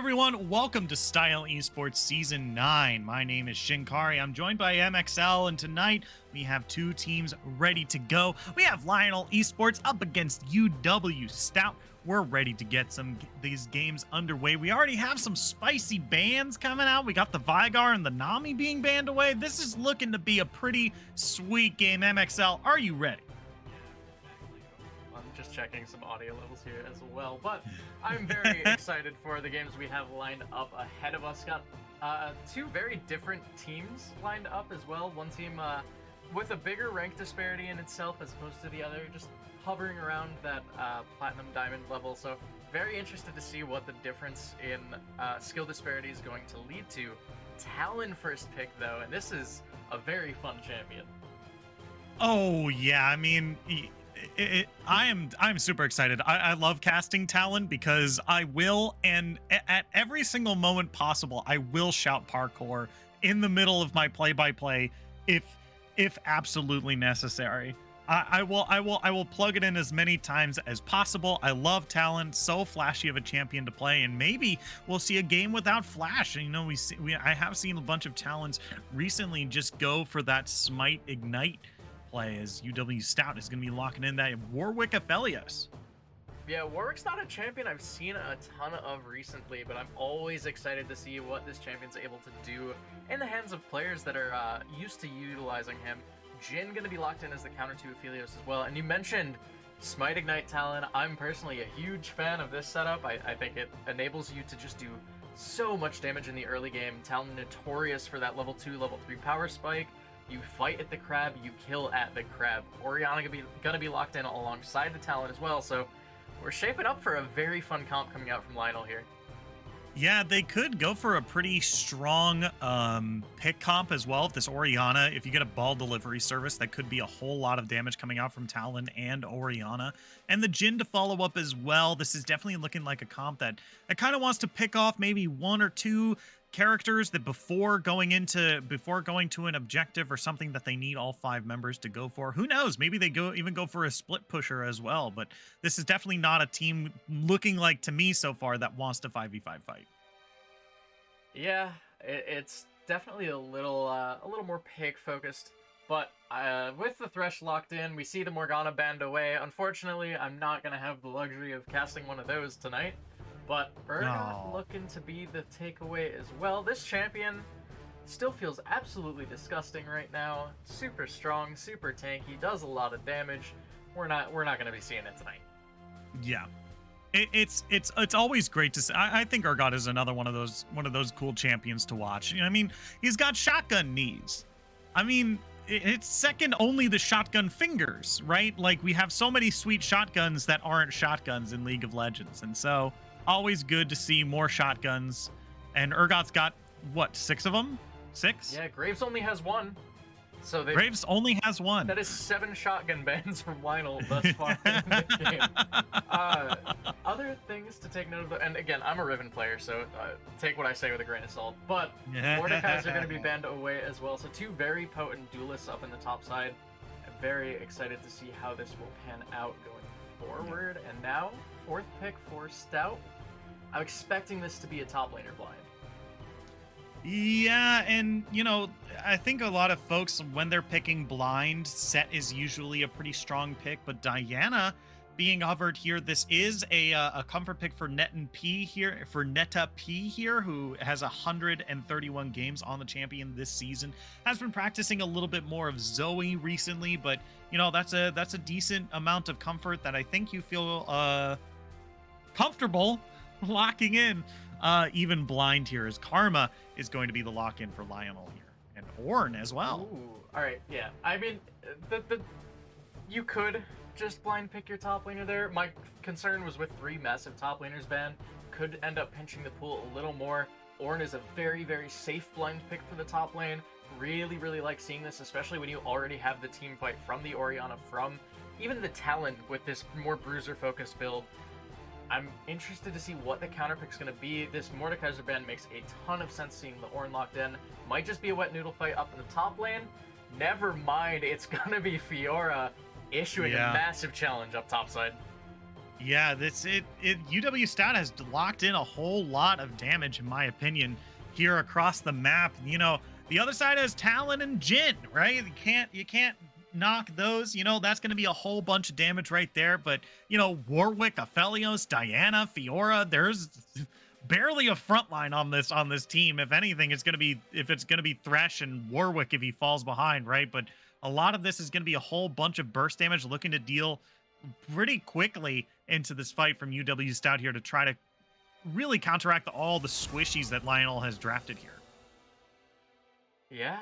everyone, welcome to Style Esports Season 9. My name is Shinkari. I'm joined by MXL, and tonight we have two teams ready to go. We have Lionel Esports up against UW Stout. We're ready to get these games underway. We already have some spicy bans coming out. We got the Vigar and the Nami being banned away. This is looking to be a pretty sweet game. MXL, are you ready? I'm just checking some audio levels here as well, but I'm very excited for the games we have lined up ahead of us. Got two very different teams lined up as well. One team with a bigger rank disparity in itself as opposed to the other, just hovering around that platinum diamond level. So very interested to see what the difference in skill disparity is going to lead to. Talon first pick though, and this is a very fun champion. Oh yeah, I mean, I'm super excited. I love casting Talon because I will, and at every single moment possible, I will shout parkour in the middle of my play-by-play if absolutely necessary. I will plug it in as many times as possible. I love Talon, so flashy of a champion to play, and maybe we'll see a game without Flash. You know, I have seen a bunch of Talons recently just go for that Smite Ignite play, as UW Stout is going to be locking in that Warwick Aphelios. Yeah, Warwick's not a champion I've seen a ton of recently, but I'm always excited to see what this champion's able to do in the hands of players that are used to utilizing him. Jhin going to be locked in as the counter to Aphelios as well. And you mentioned Smite Ignite Talon. I'm personally a huge fan of this setup. I think it enables you to just do so much damage in the early game. Talon notorious for that level 2, level 3 power spike. You fight at the crab, you kill at the crab. Orianna gonna be locked in alongside the Talon as well, so we're shaping up for a very fun comp coming out from Lionel here. Yeah, they could go for a pretty strong pick comp as well. If this Orianna, if you get a ball delivery service, that could be a whole lot of damage coming out from Talon and Orianna. And the Jhin to follow up as well. This is definitely looking like a comp that kind of wants to pick off maybe one or two characters that before going to an objective or something that they need all 5 members to go for. Who knows? Maybe they even go for a split pusher as well. But this is definitely not a team looking like, to me so far, that wants to 5v5 fight. Yeah, it's definitely a little more pick focused. But with the Thresh locked in, we see the Morgana banned away. Unfortunately, I'm not gonna have the luxury of casting one of those tonight. But Urgot looking to be the takeaway as well. This champion still feels absolutely disgusting right now. Super strong, super tanky, does a lot of damage. We're not going to be seeing it tonight. Yeah, it's always great to see. I think Urgot is another one of those cool champions to watch. You know, I mean, he's got shotgun knees. I mean, it's second only the shotgun fingers, right? Like, we have so many sweet shotguns that aren't shotguns in League of Legends, and so always good to see more shotguns. And Urgot's got, what, 6 of them? 6? Yeah, Graves only has 1. So Graves only has 1. That is 7 shotgun bans from Lionel thus far in the game. Other things to take note of, and again, I'm a Riven player, so take what I say with a grain of salt. But Mordekaiser are going to be banned away as well. So 2 very potent duelists up in the top side. I'm very excited to see how this will pan out going forward. And now, 4th pick for Stout. I'm expecting this to be a top laner blind. Yeah, and you know, I think a lot of folks, when they're picking blind, Set is usually a pretty strong pick, but Diana being hovered here, this is a comfort pick for Netta P here, who has 131 games on the champion this season. Has been practicing a little bit more of Zoe recently, but you know, that's a decent amount of comfort that I think you feel comfortable locking in. Even blind here, as Karma is going to be the lock-in for Lionel here, and Ornn as well. Ooh, all right, yeah. I mean, you could just blind pick your top laner there. My concern was with 3 massive top laners banned, could end up pinching the pool a little more. Ornn is a very, very safe blind pick for the top lane. Really, really like seeing this, especially when you already have the team fight from the Orianna, from even the Talon with this more bruiser-focused build. I'm interested to see what the counter pick's going to be. This Mordekaiser ban makes a ton of sense seeing the Ornn locked in. Might just be a wet noodle fight up in the top lane. Never mind, it's going to be Fiora issuing a massive challenge up topside. Yeah, UW Stout has locked in a whole lot of damage, in my opinion, here across the map. The other side has Talon and Jin, right? You can't knock those. That's going to be a whole bunch of damage right there. But Warwick, Aphelios, Diana, Fiora, there's barely a front line on this team. If anything, it's going to be Thresh and Warwick if he falls behind, right? But a lot of this is going to be a whole bunch of burst damage looking to deal pretty quickly into this fight from UW Stout here to try to really counteract all the squishies that Lionel has drafted here. Yeah,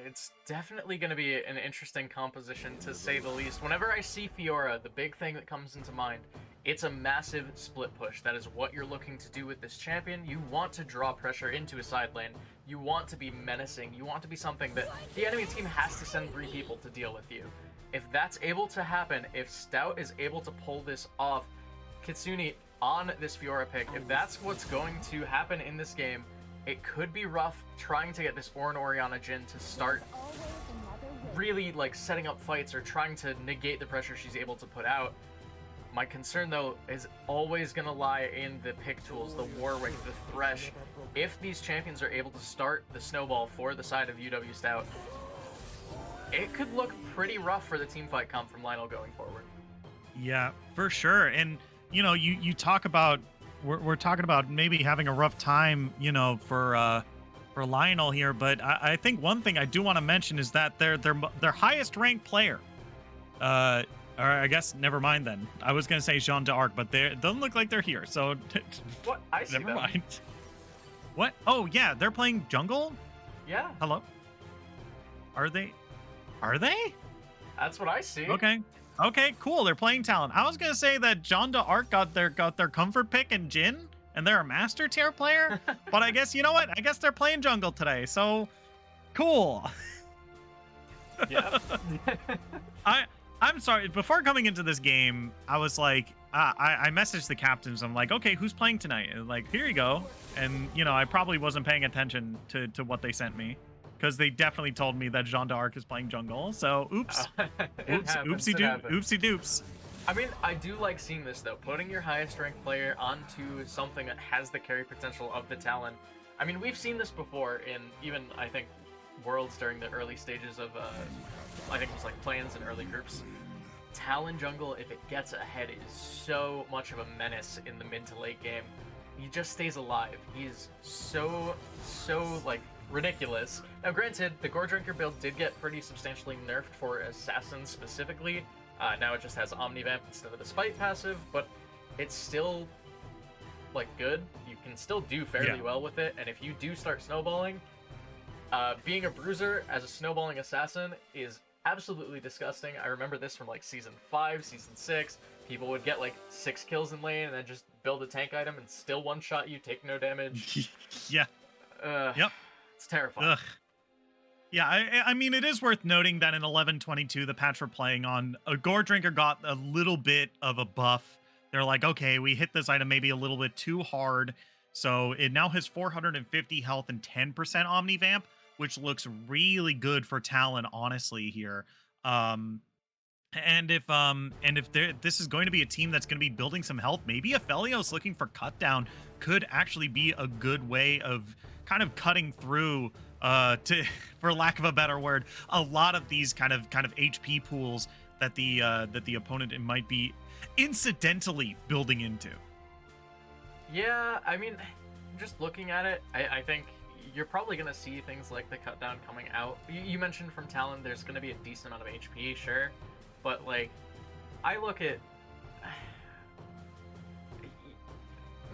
it's definitely going to be an interesting composition, to say the least. Whenever I see Fiora, the big thing that comes into mind, it's a massive split push. That is what you're looking to do with this champion. You want to draw pressure into a side lane. You want to be menacing. You want to be something that the enemy team has to send 3 people to deal with you. If that's able to happen, if Stout is able to pull this off, Kitsune on this Fiora pick, if that's what's going to happen in this game, it could be rough trying to get this Ornn Orianna Jhin to start really setting up fights or trying to negate the pressure she's able to put out. My concern though is always going to lie in the pick tools, the Warwick, the Thresh. If these champions are able to start the snowball for the side of UW Stout, it could look pretty rough for the teamfight comp from Lionel going forward. Yeah, for sure. And you talk about we're talking about maybe having a rough time, for Lionel here. But I think one thing I do want to mention is that their highest ranked player, or I guess never mind then. I was gonna say Jean d'Arc, but it doesn't look like they're here. So what? I see never them. mind. What? Oh yeah, they're playing jungle. Yeah. Hello. Are they? Are they? That's what I see. Okay, cool. They're playing Talon. I was gonna say that Jean d'Arc got their comfort pick in Jin, and they're a master tier player. But I guess you know what? I guess they're playing jungle today. So cool. Yeah. I'm sorry. Before coming into this game, I was like, I messaged the captains. I'm like, okay, who's playing tonight? And like, here you go. And I probably wasn't paying attention to what they sent me, because they definitely told me that Jean d'Arc is playing jungle. So oops, oopsie doops. I mean, I do like seeing this though. Putting your highest ranked player onto something that has the carry potential of the Talon. I mean, we've seen this before in even, I think, Worlds during the early stages of, I think it was play-ins and early groups. Talon jungle, if it gets ahead, is so much of a menace in the mid to late game. He just stays alive. He's so ridiculous. Now granted, the Gore Drinker build did get pretty substantially nerfed for Assassins specifically. Now it just has Omnivamp instead of the Spite passive, but it's still good. You can still do fairly well with it, and if you do start snowballing, being a bruiser as a snowballing assassin is absolutely disgusting. I remember this from Season 5, Season 6. People would get 6 kills in lane and then just build a tank item and still one-shot you, take no damage. Yeah. Yep. It's terrifying. Ugh. Yeah, I mean, it is worth noting that in 11.22, the patch we're playing on, a Gore Drinker got a little bit of a buff. They're like, okay, we hit this item maybe a little bit too hard. So it now has 450 health and 10% Omnivamp, which looks really good for Talon, honestly, here. And if this is going to be a team that's going to be building some health, maybe Aphelios looking for cut down could actually be a good way of kind of cutting through, to, for lack of a better word, a lot of these kind of HP pools that the opponent might be incidentally building into. Yeah, I mean, just looking at it, I think you're probably going to see things like the cut down coming out. You mentioned from Talon there's going to be a decent amount of HP, sure. But, I look at...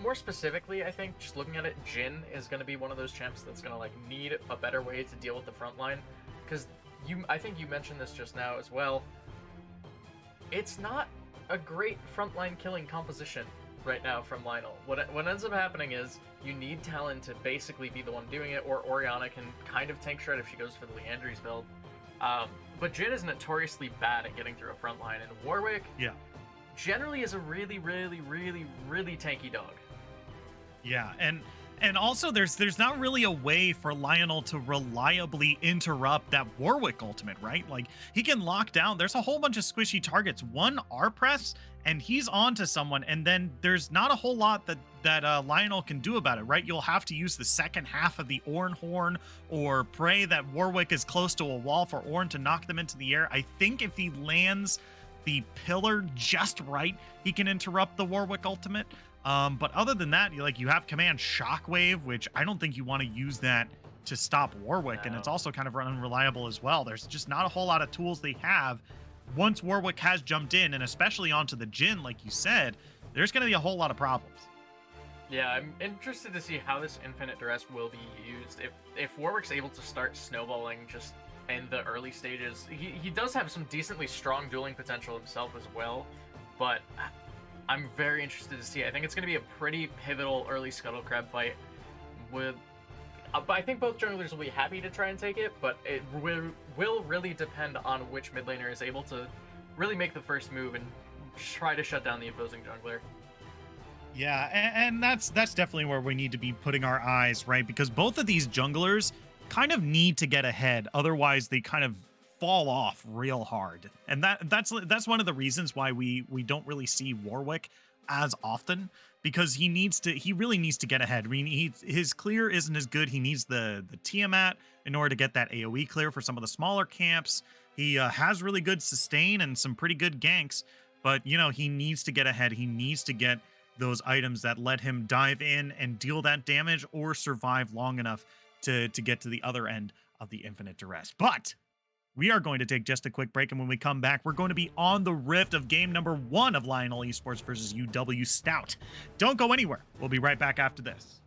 More specifically, I think, just looking at it, Jhin is going to be one of those champs that's going to, need a better way to deal with the front line. Because I think you mentioned this just now as well. It's not a great frontline killing composition right now from Lionel. What ends up happening is you need Talon to basically be the one doing it, or Orianna can kind of tank shred if she goes for the Leandry's build. But Jhin is notoriously bad at getting through a front line, and Warwick generally is a really, really, really, really tanky dog. Yeah, and And also, there's not really a way for Lionel to reliably interrupt that Warwick ultimate, right? Like he can lock down. There's a whole bunch of squishy targets. One R press, and he's on to someone, and then there's not a whole lot that Lionel can do about it, right? You'll have to use the second half of the Orn Horn, or pray that Warwick is close to a wall for Orn to knock them into the air. I think if he lands the pillar just right, he can interrupt the Warwick ultimate. But other than that, you have command Shockwave, which I don't think you want to use that to stop Warwick, and it's No. also kind of unreliable as well. There's just not a whole lot of tools they have. Once Warwick has jumped in, and especially onto the Jhin, like you said, there's going to be a whole lot of problems. Yeah, I'm interested to see how this Infinite Duress will be used. If Warwick's able to start snowballing just in the early stages, he does have some decently strong dueling potential himself as well, but I'm very interested to see. I think it's going to be a pretty pivotal early Scuttle Crab fight. With, but I think both junglers will be happy to try and take it, but it will really depend on which mid laner is able to really make the first move and try to shut down the opposing jungler. Yeah, and that's definitely where we need to be putting our eyes, right? Because both of these junglers kind of need to get ahead, otherwise they kind of fall off real hard. And that's one of the reasons why we don't really see Warwick as often, because he really needs to get ahead. I mean, his clear isn't as good. He needs the Tiamat in order to get that AoE clear for some of the smaller camps. He has really good sustain and some pretty good ganks, but he needs to get ahead. He needs to get those items that let him dive in and deal that damage or survive long enough to get to the other end of the Infinite Duress. But we are going to take just a quick break, and when we come back, we're going to be on the rift of game number 1 of Lionel Esports versus UW Stout. Don't go anywhere. We'll be right back after this.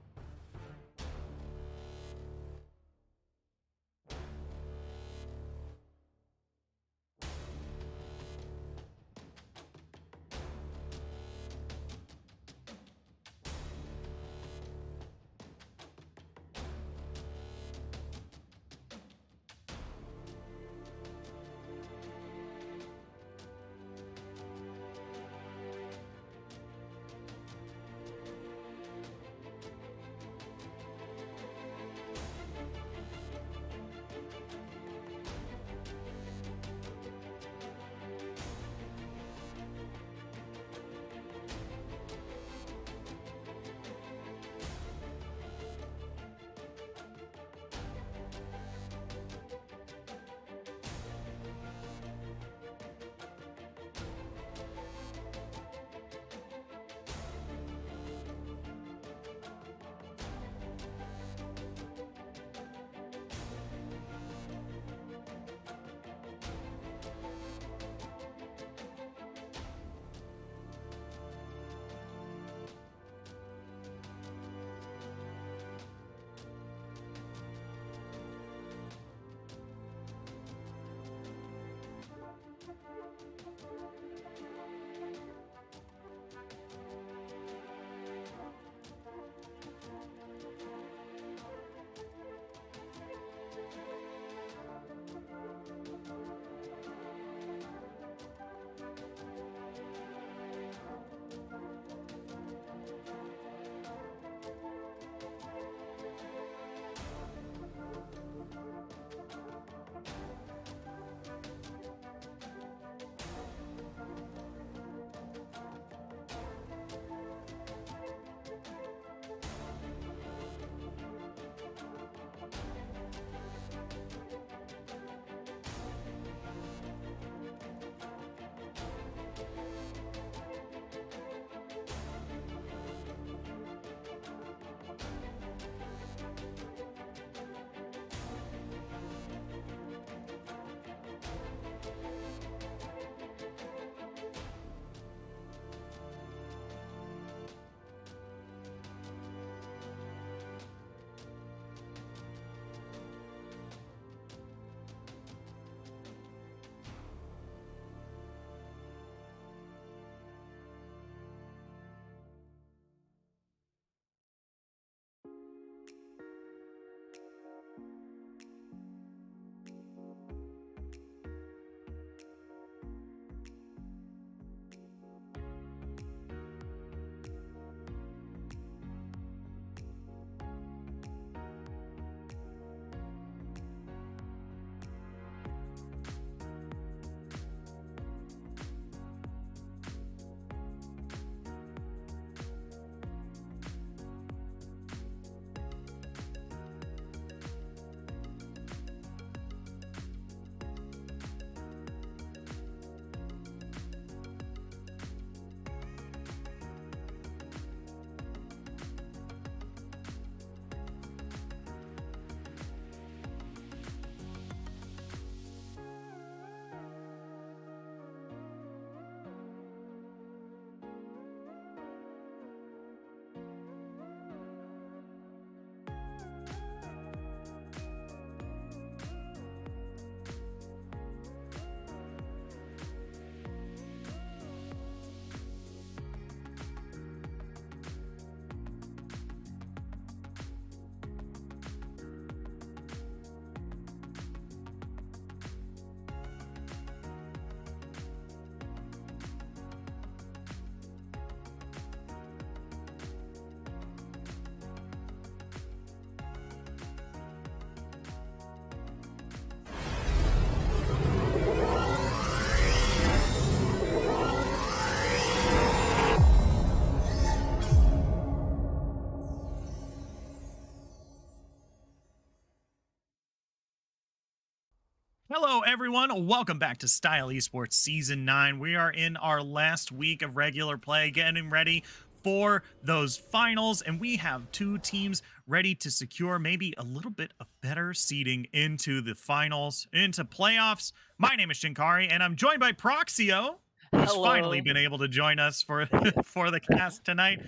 Hello, everyone. Welcome back to Style Esports Season 9. We are in our last week of regular play, getting ready for those finals, and we have two teams ready to secure maybe a little bit of better seeding into the finals, into playoffs. My name is Shinkari, and I'm joined by Proxio, who's finally Hello. been able to join us for for the cast tonight.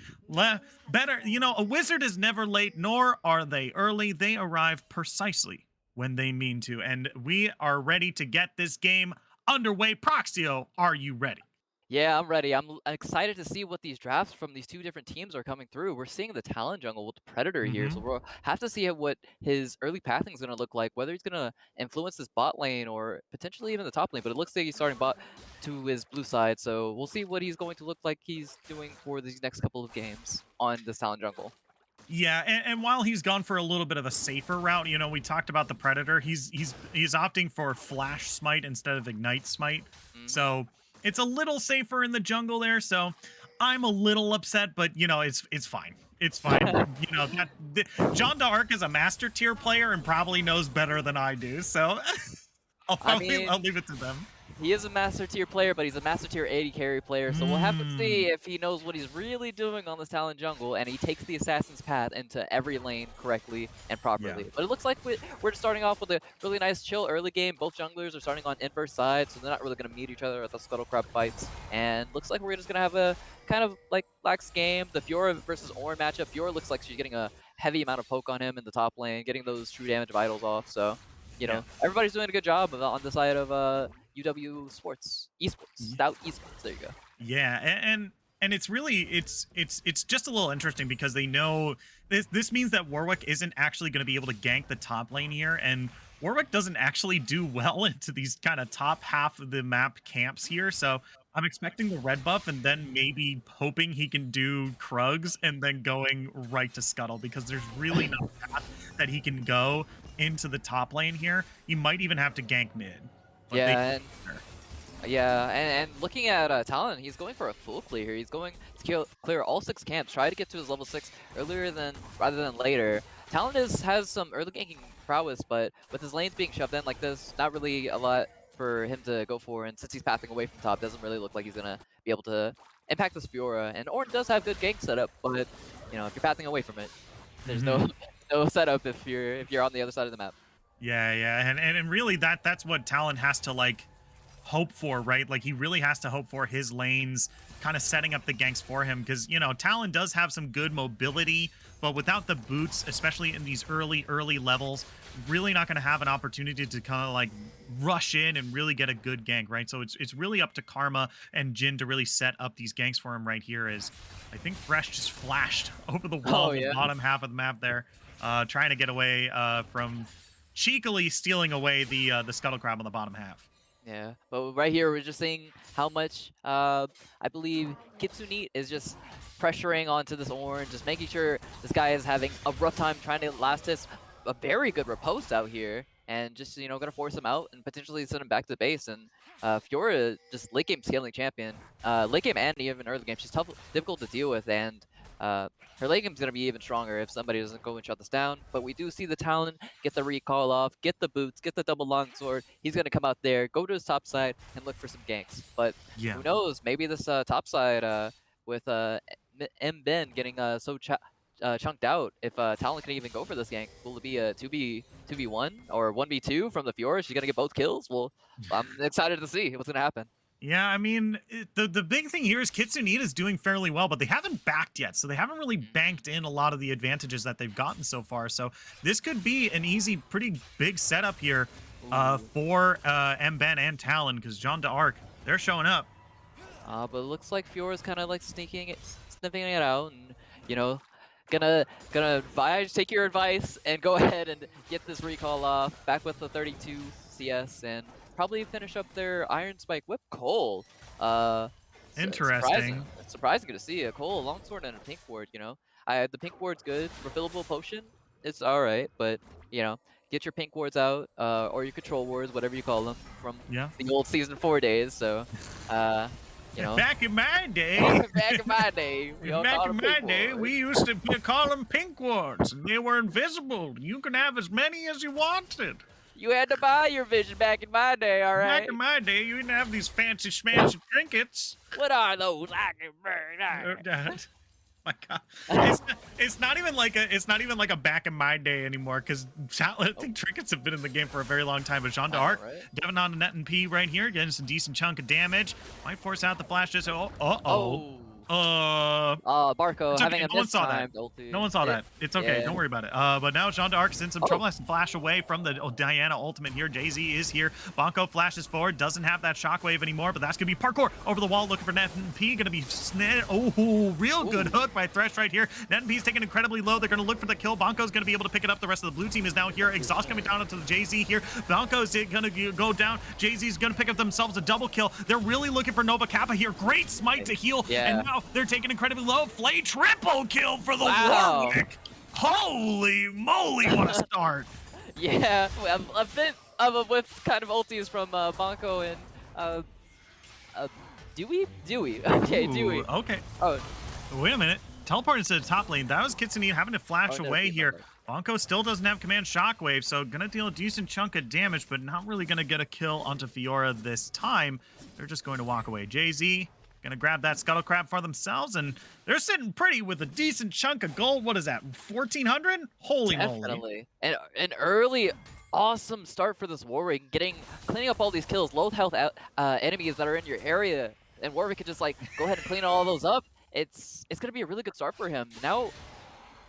Better, a wizard is never late, nor are they early. They arrive precisely when they mean to. And we are ready to get this game underway. Proxio, are you ready? Yeah, I'm ready. I'm excited to see what these drafts from these two different teams are coming through. We're seeing the talent jungle with the Predator here, so Hmm. we'll have to see what his early pathing is going to look like, whether he's going to influence his bot lane or potentially even the top lane. But it looks like he's starting bot to his blue side, so we'll see what he's going to look like he's doing for these next couple of games on this talent jungle. Yeah, and while he's gone for a little bit of a safer route, we talked about the Predator. He's opting for Flash Smite instead of Ignite Smite. Hmm. So it's a little safer in the jungle there. So I'm a little upset, but it's fine. It's fine. John D'Arc is a master tier player and probably knows better than I do. So I I'll mean, leave it to them. he is a master tier player, but he's a master tier 80 carry player, so we'll have to see Mm, if he knows what he's really doing on this talent jungle, and he takes the assassin's path into every lane correctly and yeah. properly. But it looks like we're just starting off with a really nice chill early game. Both junglers are starting on inverse sides, so they're not really going to meet each other at the scuttle crab fights. And looks like we're just going to have a kind of like lax game. The Fiora versus Ornn matchup. Fiora looks like she's getting a heavy amount of poke on him in the top lane, getting those true damage vitals off. So, Yeah. everybody's doing a good job on the side of UW Sports, Esports, Stout Esports. There you go. Yeah, and it's really it's just a little interesting because they know this means that Warwick isn't actually going to be able to gank the top lane here, and Warwick doesn't actually do well into these kind of top half of the map camps here. So I'm expecting the red buff and then maybe hoping he can do Krugs and then going right to Scuttle because there's really no path that he can go into the top lane here. He might even have to gank mid, but they. Yeah, and looking at Talon, he's going for a full clear. He's going to clear all 6 camps, try to get to his level 6 earlier rather than later. Talon has some early ganking prowess, but with his lanes being shoved in like this, not really a lot for him to go for. And since he's pathing away from top, doesn't really look like he's gonna be able to impact this Fiora. And Ornn does have good gank setup, but if you're pathing away from it, there's Mhm. no setup if you're on the other side of the map. Yeah, and really that's what Talon has to like hope for, right? Like he really has to hope for his lanes kind of setting up the ganks for him because Talon does have some good mobility, but without the boots, especially in these early levels, really not going to have an opportunity to kind of like rush in and really get a good gank, right? So it's really up to Karma and Jin to really set up these ganks for him right here. As I think Thresh just flashed over the wall Oh in the yeah. bottom half of the map there, trying to get away from cheekily stealing away the scuttle crab on the bottom half. Yeah, but right here we're just seeing how much I believe Kitsune is just pressuring onto this Ornn, just making sure this guy is having a rough time trying to last this a very good riposte out here, and just gonna force him out and potentially send him back to base. And Fiora, just late game scaling champion, late game and even early game, she's tough, difficult to deal with, and her late game's gonna be even stronger if somebody doesn't go and shut this down. But we do see the talent get the recall off, get the boots, get the double longsword. He's going to come out there, go to his top side, and look for some ganks. But Yeah. who knows? Maybe this top side with M Ben getting chunked out, if Talon can even go for this gank, will it be a 2v1 or 1v2 from the Fiora? She's going to get both kills? Well, I'm excited to see what's going to happen. Yeah, I mean, the big thing here is Kitsune is doing fairly well, but they haven't backed yet, so they haven't really banked in a lot of the advantages that they've gotten so far. So this could be an easy, pretty big setup here for Mben and Talon, because Jean d'Arc, they're showing up. But it looks like Fiora's kind of like sniffing it out, and gonna take your advice and go ahead and get this recall off. Back with the 32 CS and probably finish up their Iron Spike Whip. Cole. Interesting. Surprising to see a Cole, a longsword, and a pink ward. The pink ward's good. Refillable potion, it's all right, but get your pink wards out, or your control wards, whatever you call them, from Yeah. the old season 4 days. So, Back in my day, back in my day, we all back called in them my pink day, wards. we used to call them pink wards, and they were invisible. You could have as many as you wanted. You had to buy your vision back in my day, all Back right? in my day, you didn't have these fancy schmancy trinkets. What are those? I can burn. My God, it's not even like a back in my day anymore because I think trinkets have been in the game for a very long time. But Jean d'Arc, right? Devin on the net and P right here, getting some decent chunk of damage. Might force out the flash. Just Oh. Barco it's having okay. a No one saw that. mistimed ulti. No one saw that. It's okay. Yeah. Don't worry about it. But now Jean d'Arc is in some Oh. trouble. Has to flash away from the Diana ultimate here. Jay-Z is here. Bonko flashes forward. Doesn't have that shockwave anymore, but that's going to be parkour over the wall looking for Net and P. Going to be real good hook by Thresh right here. Net and P's taken incredibly low. They're going to look for the kill. Bonko's going to be able to pick it up. The rest of the blue team is now here. Exhaust coming down onto the Jay-Z here. Bonko's going to go down. Jay-Z's going to pick up themselves a double kill. They're really looking for Nova Kappa here. Great smite to heal. Yeah. And now they're taking incredibly low. Flay triple kill for the Wow. Warwick. Holy moly, what a start. Yeah, a bit of a whiff kind of ultis from Bonko and Dewey? Okay, Dewey. Ooh, okay. Oh, Wait a minute. Teleport into the top lane. That was Kitsune having to flash no, away keep here. going. Bonko still doesn't have command shockwave, so gonna deal a decent chunk of damage, but not really gonna get a kill onto Fiora this time. They're just going to walk away. Jay-Z gonna grab that scuttle crab for themselves, and they're sitting pretty with a decent chunk of gold. What is that? 1,400? Holy moly. definitely. And an early awesome start for this Warwick, cleaning up all these kills, low health enemies that are in your area, and Warwick can just like go ahead and clean all those up. It's gonna be a really good start for him. Now,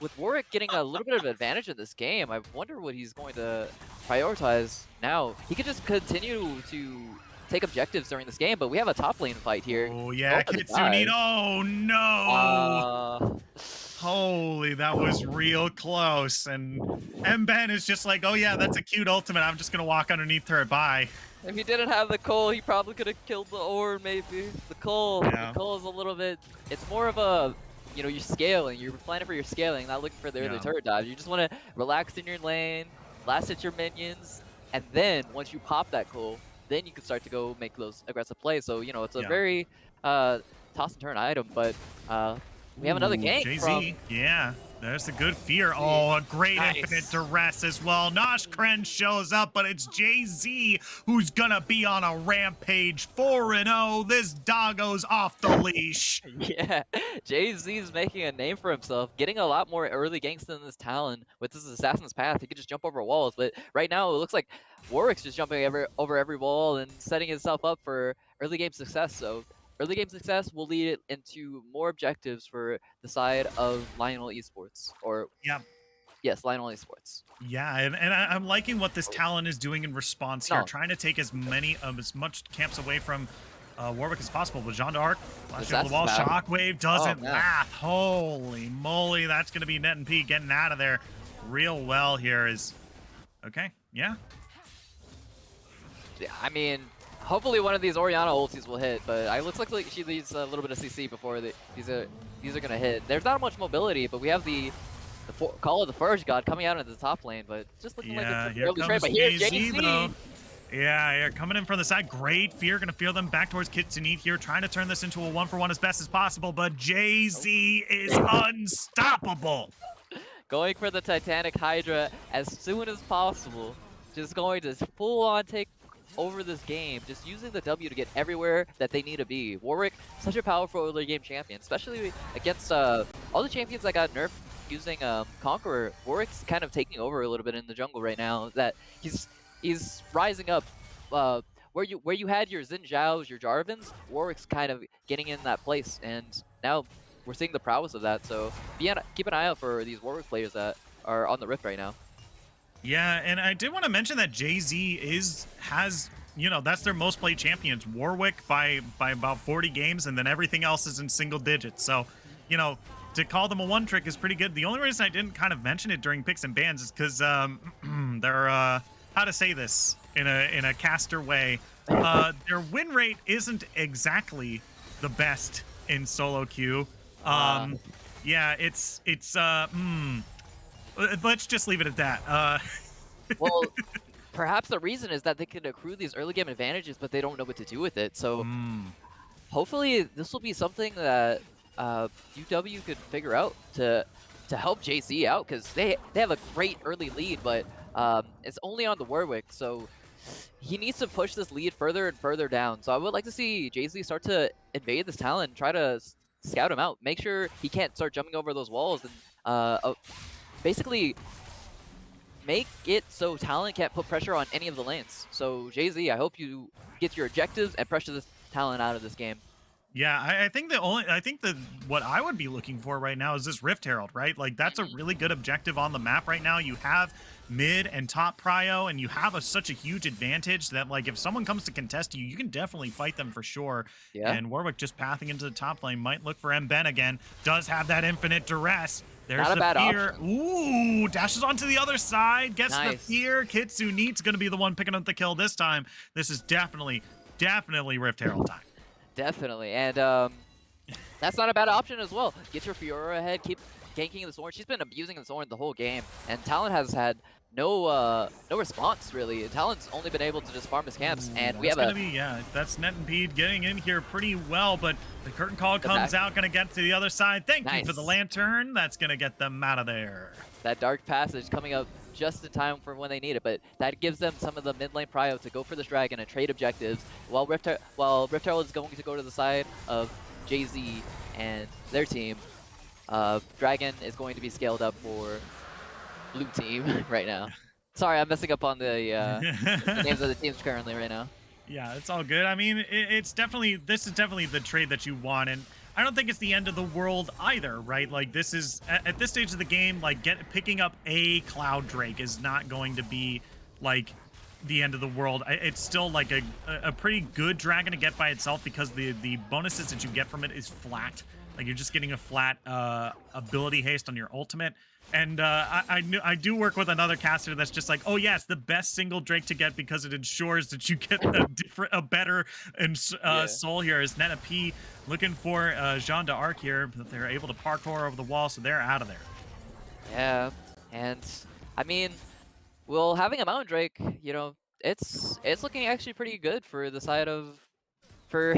with Warwick getting a little bit of advantage in this game, I wonder what he's going to prioritize now. He could just continue to take objectives during this game, but we have a top lane fight here. Oh yeah, Both of the Kitsune. guys. Oh no. Uh, Holy, that was real close. And M-Ben is just like, oh yeah, that's a cute ultimate. I'm just gonna walk underneath her. Bye. If he didn't have the Cole, he probably could have killed the Orb, maybe. The Cole is a little bit... It's more of a... You know, you're scaling. You're planning for your scaling, not looking for the early turret dive. You just want to relax in your lane, last hit your minions, and then once you pop that Cole, then you can start to go make those aggressive plays. So, you know, it's a very toss and turn item, but we have another gank Jay-Z. from... Yeah, there's the good fear. Oh, a great Nice. infinite duress as well. Nosh Kren shows up, but it's Jay-Z who's gonna be on a rampage. 4-0. This doggo's off the leash. Yeah, Jay-Z's making a name for himself, getting a lot more early ganks than this Talon. With this Assassin's Path, he could just jump over walls, but right now it looks like Warwick's just jumping over every wall and setting himself up for early game success. So early game success will lead it into more objectives for the side of Lionel Esports. Or yes, Lionel Esports. Yeah, and I'm liking what this Talon is doing in response here, trying to take as much camps away from Warwick as possible. But Jean d'Arc flashing over the wall, Shockwave doesn't laugh. Holy moly, that's gonna be Net and P getting out of there real well here. Okay, yeah. Yeah, I mean, hopefully one of these Orianna ultis will hit, but it looks like she needs a little bit of CC before these are gonna hit. There's not much mobility, but we have the Call of the Forge God coming out into the top lane, but it's just looking like it's here early comes trade. But here's Jay-Z, Jay-Z. though. Yeah, coming in from the side. Great fear, gonna feel them back towards Kitsune here, trying to turn this into a 1-for-1 as best as possible, but Jay-Z is unstoppable. Going for the Titanic Hydra as soon as possible. Just going to full on take over this game, just using the W to get everywhere that they need to be. Warwick, such a powerful early game champion, especially against all the champions that got nerfed using Conqueror. Warwick's kind of taking over a little bit in the jungle right now. That he's rising up. Where you had your Xin Zhaos, your Jarvans, Warwick's kind of getting in that place, and now we're seeing the prowess of that. So keep an eye out for these Warwick players that are on the Rift right now. Yeah, and I did want to mention that Jay-Z has, you know, that's their most played champions. Warwick by about 40 games, and then everything else is in single digits. So, you know, to call them a one trick is pretty good. The only reason I didn't kind of mention it during picks and bans is because they're how to say this in a caster way. Their win rate isn't exactly the best in solo queue. Yeah, it's let's just leave it at that. Well, perhaps the reason is that they can accrue these early game advantages, but they don't know what to do with it. So hopefully this will be something that UW could figure out to help JC out, because they have a great early lead, but It's only on the Warwick, so he needs to push this lead further and further down. So I would like to see Jay-Z start to invade this talent, try to scout him out, make sure he can't start jumping over those walls, and basically make it so talent can't put pressure on any of the lanes. So Jay-Z, I hope you get your objectives and pressure this talent out of this game. Yeah, I think what I would be looking for right now is this Rift Herald, right? Like that's a really good objective on the map right now. You have mid and top prio, and you have such a huge advantage that like if someone comes to contest you, you can definitely fight them for sure. Yeah. And Warwick just pathing into the top lane might look for Mben again. Does have that infinite duress. There's Not a bad fear. option. Ooh, dashes onto the other side, gets the Nice. fear. Kitsuneat's gonna be the one picking up the kill this time. This is definitely Rift Herald time. Definitely, and that's not a bad option as well. Get your Fiora ahead, keep ganking this orange. She's been abusing this orange the whole game, and Talon has had no response really. Talon's only been able to just farm his camps, and we have that's Net and Pede getting in here pretty well, but the curtain call comes out, gonna get to the other side. Thank you for the lantern. That's gonna get them out of there. That dark passage coming up just in time for when they need it, but that gives them some of the mid lane prio to go for this dragon and trade objectives, while Rift Herald is going to go to the side of Jay-Z and their team. Dragon is going to be scaled up for blue team right now. Sorry, I'm messing up on the names of the teams currently right now. Yeah, it's all good. I mean, this is definitely the trade that you want, and I don't think it's the end of the world either, right? Like this is at this stage of the game, like picking up a Cloud Drake is not going to be like the end of the world. It's still like a pretty good dragon to get by itself because the bonuses that you get from it is flat. Like you're just getting a flat ability haste on your ultimate. And I do work with another caster that's just like, oh yeah, it's the best single Drake to get because it ensures that you get a better soul here. Is Neta P looking for Jeanne d'Arc here, but they're able to parkour over the wall, so they're out of there. Yeah, and I mean, well, having a Mountain Drake, you know, it's looking actually pretty good for the side of for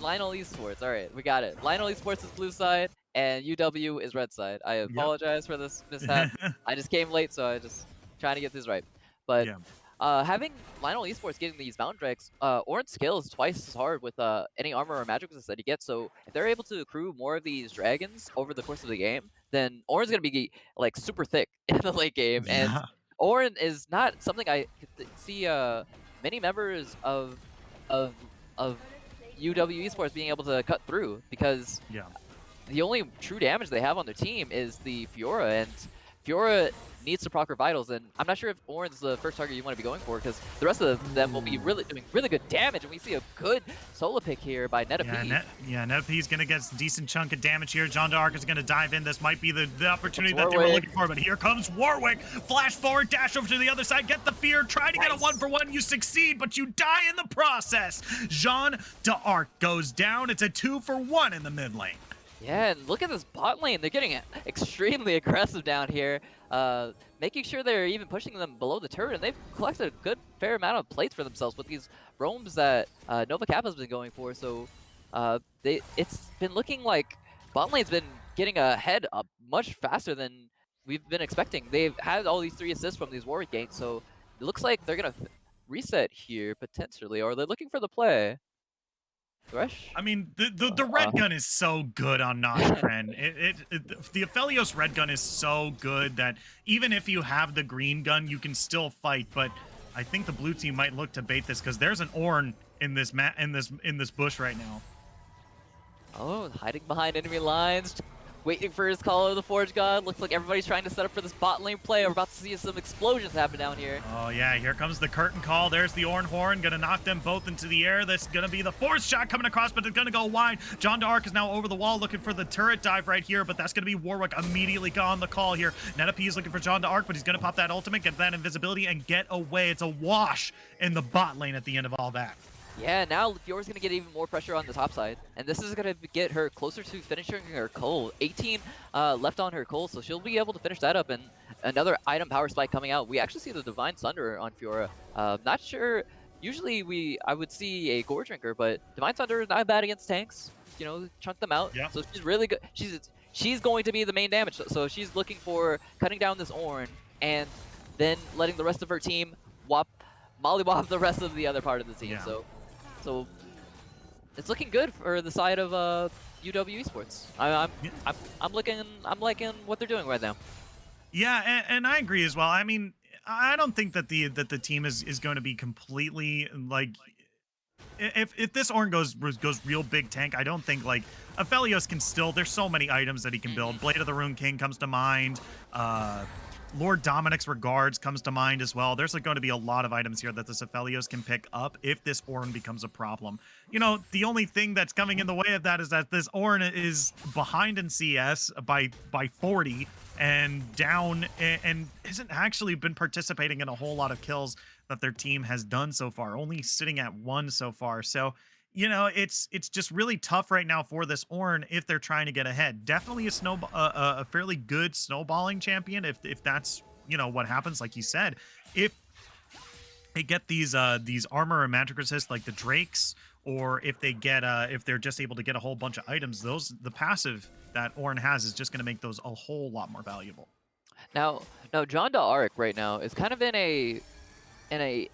Lionel Esports. All right, we got it. Lionel Esports is blue side, and UW is red side. I apologize for this mishap. I just came late, so I just trying to get this right. But having Lionel Esports getting these Mountain Drakes, Orange scales twice as hard with any armor or magic resist that he gets. So if they're able to accrue more of these dragons over the course of the game, then Orange is gonna be like super thick in the late game. And Orin is not something I see many members of UW Esports being able to cut through, because the only true damage they have on their team is the Fiora, and Fiora needs to proc her vitals, and I'm not sure if Orin's the first target you want to be going for, because the rest of them will be doing really good damage, and we see a good solo pick here by Neta P. Neta P's going to get a decent chunk of damage here. Jeanne d'Arc is going to dive in. This might be the opportunity that they were looking for, but here comes Warwick. Flash forward, dash over to the other side, get the fear, try to get a 1-for-1. You succeed, but you die in the process. Jeanne d'Arc goes down. It's a 2-for-1 in the mid lane. Yeah, and look at this bot lane. They're getting extremely aggressive down here, making sure they're even pushing them below the turret, and they've collected a good fair amount of plates for themselves with these roams that Nova Kappa's been going for. So it's been looking like bot lane's been getting ahead up much faster than we've been expecting. They've had all these 3 assists from these Warwick ganks, so it looks like they're going to reset here potentially, or they're looking for the play. Thresh? I mean, the red gun is so good on Noxkren. The Aphelios red gun is so good that even if you have the green gun, you can still fight. But I think the blue team might look to bait this because there's an Ornn in this bush right now. Oh, hiding behind enemy lines, waiting for his call of the Forge God. Looks like everybody's trying to set up for this bot lane play. We're about to see some explosions happen down here. Oh yeah, here comes the curtain call. There's the Ornn Horn, gonna knock them both into the air. This is gonna be the force shot coming across, but it's gonna go wide. Jeanne d'Arc is now over the wall looking for the turret dive right here, but that's gonna be Warwick immediately on the call here. Neta P is looking for Jeanne d'Arc, but he's gonna pop that ultimate, get that invisibility, and get away. It's a wash in the bot lane at the end of all that. Yeah, now Fiora's going to get even more pressure on the top side, and this is going to get her closer to finishing her Cole. 18 left on her Cole, so she'll be able to finish that up, and another item power spike coming out. We actually see the Divine Sunder on Fiora. Not sure, usually I would see a Gore Drinker, but Divine Sunder is not bad against tanks. You know, chunk them out. So she's really good. She's going to be the main damage, so she's looking for cutting down this Ornn and then letting the rest of her team mollywop the rest of the other part of the team. Yeah. So it's looking good for the side of UW Esports. I'm liking what they're doing right now. Yeah, and I agree as well. I mean, I don't think that the team is going to be completely like if this Ornn goes real big tank. I don't think like Aphelios can still. There's so many items that he can build. Blade of the Rune King comes to mind. Lord Dominic's Regards comes to mind as well. There's like going to be a lot of items here that this Aphelios can pick up if this Ornn becomes a problem. You know, the only thing that's coming in the way of that is that this Ornn is behind in CS by 40 and down and hasn't actually been participating in a whole lot of kills that their team has done so far, only sitting at 1 so far. So you know, it's just really tough right now for this Ornn if they're trying to get ahead. Definitely a fairly good snowballing champion if that's, you know, what happens. Like you said, if they get these armor and magic resist like the Drakes, or if they get if they're just able to get a whole bunch of items, the passive that Ornn has is just going to make those a whole lot more valuable. Now John D'Arc right now is kind of in a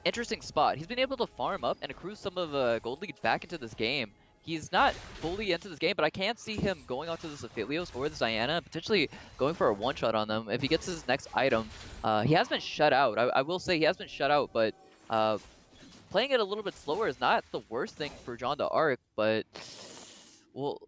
interesting spot. He's been able to farm up and accrue some of the gold lead back into this game. He's not fully into this game, but I can't see him going onto this Aphelios or this Diana, potentially going for a one-shot on them. If he gets his next item, he has been shut out. I will say he has been shut out, but playing it a little bit slower is not the worst thing for John D'Arc, but well,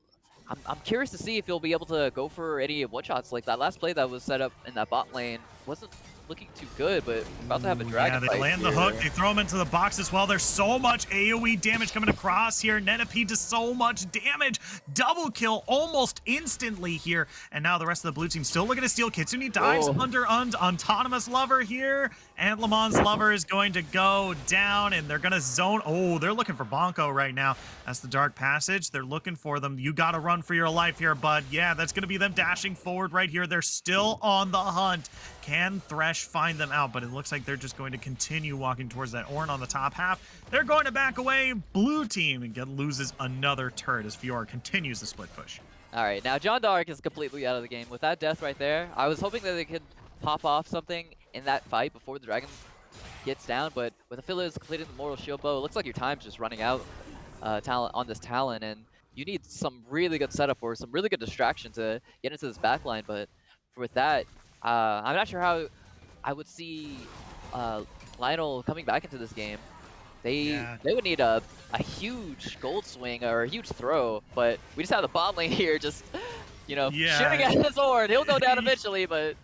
I'm curious to see if he'll be able to go for any one-shots. Like that last play that was set up in that bot lane wasn't looking too good, but about to have a dragon Yeah, fight they land here. the hook. They throw him into the box as well. There's so much AoE damage coming across here. Netapede does so much damage. Double kill almost instantly here. And now the rest of the blue team still looking to steal. Kitsune dives under Autonomous Lover here. And Lamon's Lover is going to go down, and they're going to zone. Oh, they're looking for Bonko right now. That's the Dark Passage. They're looking for them. You got to run for your life here, bud. Yeah, that's going to be them dashing forward right here. They're still on the hunt. Can Thresh find them out? But it looks like they're just going to continue walking towards that Ornn on the top half. They're going to back away. Blue team and loses another turret as Fiora continues the split push. All right, now John D'Arc is completely out of the game. With that death right there, I was hoping that they could pop off something in that fight before the dragon gets down, but with Aphelios completing the Mortal Shield Bow, it looks like your time's just running out talent on this Talon, and you need some really good setup or some really good distraction to get into this backline. But with that, I'm not sure how I would see Lionel coming back into this game. They would need a huge gold swing or a huge throw, but we just have the bot lane here just, you know, shooting at his Ornn. He'll go down eventually, but...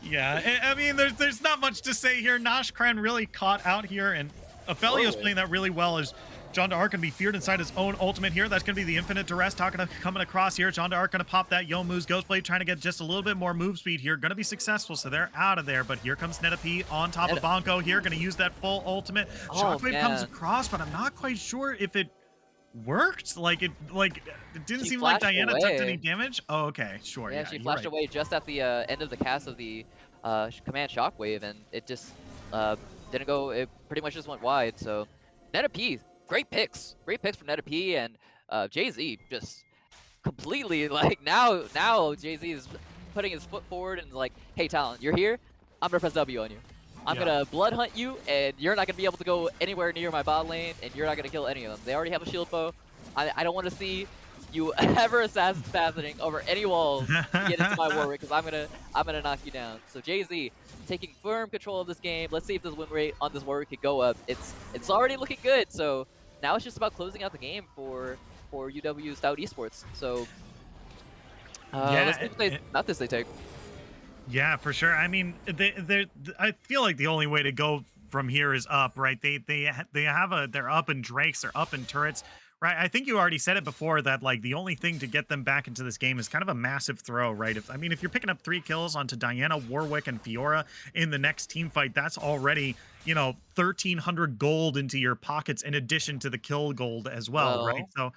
Yeah, I mean, there's not much to say here. Noshkran really caught out here, and Aphelios playing that really well as John D'Arc can be feared inside his own ultimate here. That's going to be the Infinite Duress coming across here. John D'Arc going to pop that Youmuu's Ghostblade, trying to get just a little bit more move speed here. Going to be successful, so they're out of there. But here comes Netapede on top of Bonko here. Going to use that full ultimate. Shockwave comes across, but I'm not quite sure if it worked. It didn't seem like Diana took any damage. Oh, okay, sure. Yeah, she flashed away just at the end of the cast of the command Shockwave, and it just didn't go. It pretty much just went wide. So Netapede. Great picks from Netapede, and Jay-Z just completely now Jay-Z is putting his foot forward and like, hey Talon, you're here, I'm gonna press W on you. I'm gonna blood hunt you, and you're not gonna be able to go anywhere near my bot lane, and you're not gonna kill any of them. They already have a shield bow. I don't want to see you ever assassinating over any walls to get into my Warwick, because I'm gonna knock you down. So Jay-Z taking firm control of this game. Let's see if this win rate on this Warwick could go up. It's already looking good. So now it's just about closing out the game for UW Stout Esports. So let's see what they take. Yeah, for sure. I mean, I feel like the only way to go from here is up, right? They're up in Drakes, they're up in turrets. Right, I think you already said it before that like the only thing to get them back into this game is kind of a massive throw, right? If you're picking up 3 kills onto Diana, Warwick, and Fiora in the next team fight, that's already, you know, 1,300 gold into your pockets in addition to the kill gold as well, right? So,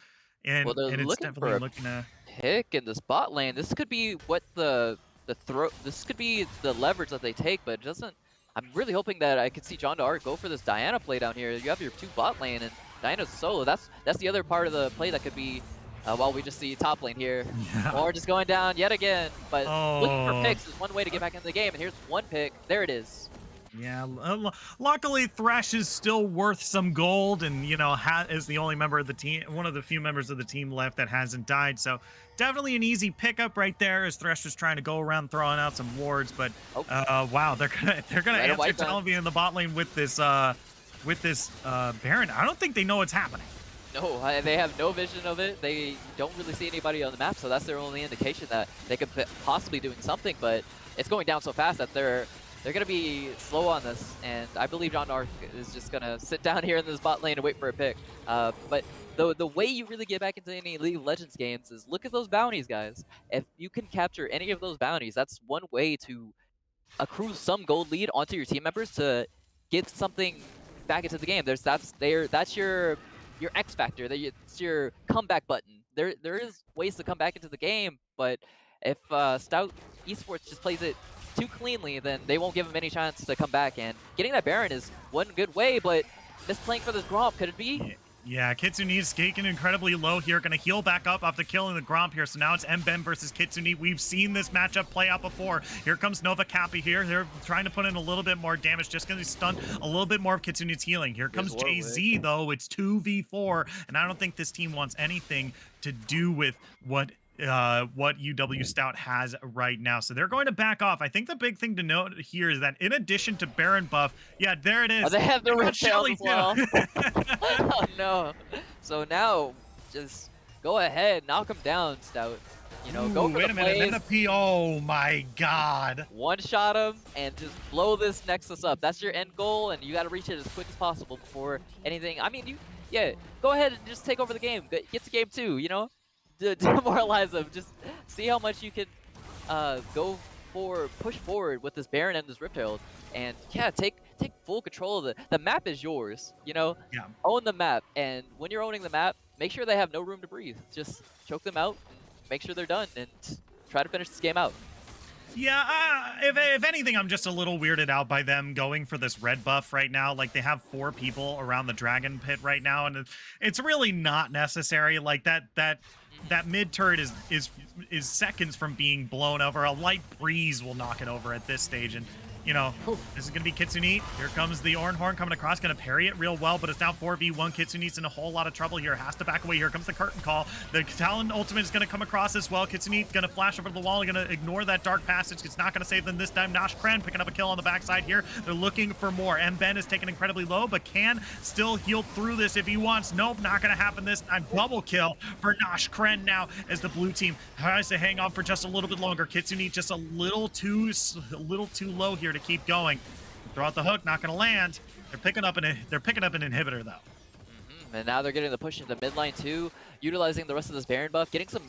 and it's definitely looking to pick in this bot lane. This could be what the throw. This could be the leverage that they take, but it doesn't. I'm really hoping that I could see John D'Arc go for this Diana play down here. You have your 2 bot lane and Diana's solo. That's the other part of the play that could be, while we just see top lane here. Or just going down yet again. But looking for picks is one way to get back into the game, and here's one pick. There it is. Yeah, luckily Thresh is still worth some gold, and is the only member of the team, one of the few members of the team left that hasn't died. So definitely an easy pickup right there, as Thresh was trying to go around throwing out some wards. But Oh, wow, they're gonna red and answer white gun. Talonby in the bot lane with this Baron. I don't think they know what's happening. No, they have no vision of it. They don't really see anybody on the map, so that's their only indication that they could possibly doing something. But it's going down so fast that they're gonna be slow on this, and I believe John Arc is just gonna sit down here in this bot lane and wait for a pick. But the way you really get back into any League of Legends games is look at those bounties, guys. If you can capture any of those bounties, that's one way to accrue some gold lead onto your team members to get something back into the game. That's your X factor. It's your comeback button. There is ways to come back into the game, but if Stout Esports just plays it too cleanly, then they won't give him any chance to come back. And getting that Baron is one good way, but misplaying for this Gromp, could it be? Yeah, Kitsune is skating incredibly low here. Going to heal back up after killing the Gromp here. So now it's Mben versus Kitsune. We've seen this matchup play out before. Here comes Nova Cappy here. They're trying to put in a little bit more damage, just going to stun a little bit more of Kitsune's healing. Here comes Jay-Z, though. It's 2v4, and I don't think this team wants anything to do with what UW Stout has right now. So they're going to back off. I think the big thing to note here is that in addition to Baron buff, yeah, there it is. Oh, they have the red tails as well. Too. Oh no. So now just go ahead, knock him down, Stout. Go for wait the a minute, plays. then the P. Oh my god. One shot him and just blow this Nexus up. That's your end goal, and you got to reach it as quick as possible before anything. I mean, go ahead and just take over the game. Get to game 2, demoralize them. Just see how much you can push forward with this Baron and this Rift Herald, and yeah, take full control of the map is yours. Yeah. Own the map, and when you're owning the map, make sure they have no room to breathe. Just choke them out, and make sure they're done, and try to finish this game out. Yeah, if anything, I'm just a little weirded out by them going for this red buff right now. Like, they have 4 people around the dragon pit right now, and it's really not necessary. Like, that mid turret is seconds from being blown over. A light breeze will knock it over at this stage, and this is going to be Kitsune. Here comes the Ornhorn coming across, going to parry it real well, but it's now 4v1. Kitsune's in a whole lot of trouble here. Has to back away. Here comes the curtain call. The Talon ultimate is going to come across as well. Kitsune going to flash over the wall, going to ignore that dark passage. It's not going to save them this time. Nosh Kren picking up a kill on the backside here. They're looking for more. Mben is taken incredibly low, but can still heal through this if he wants. Nope, not going to happen this time. Double kill for Nosh Kren now as the blue team tries to hang on for just a little bit longer. Kitsune just a little too low here to keep going. Throw out the hook, not going to land. They're picking up an inhibitor though. And now they're getting the push into mid lane too, utilizing the rest of this Baron buff, getting some.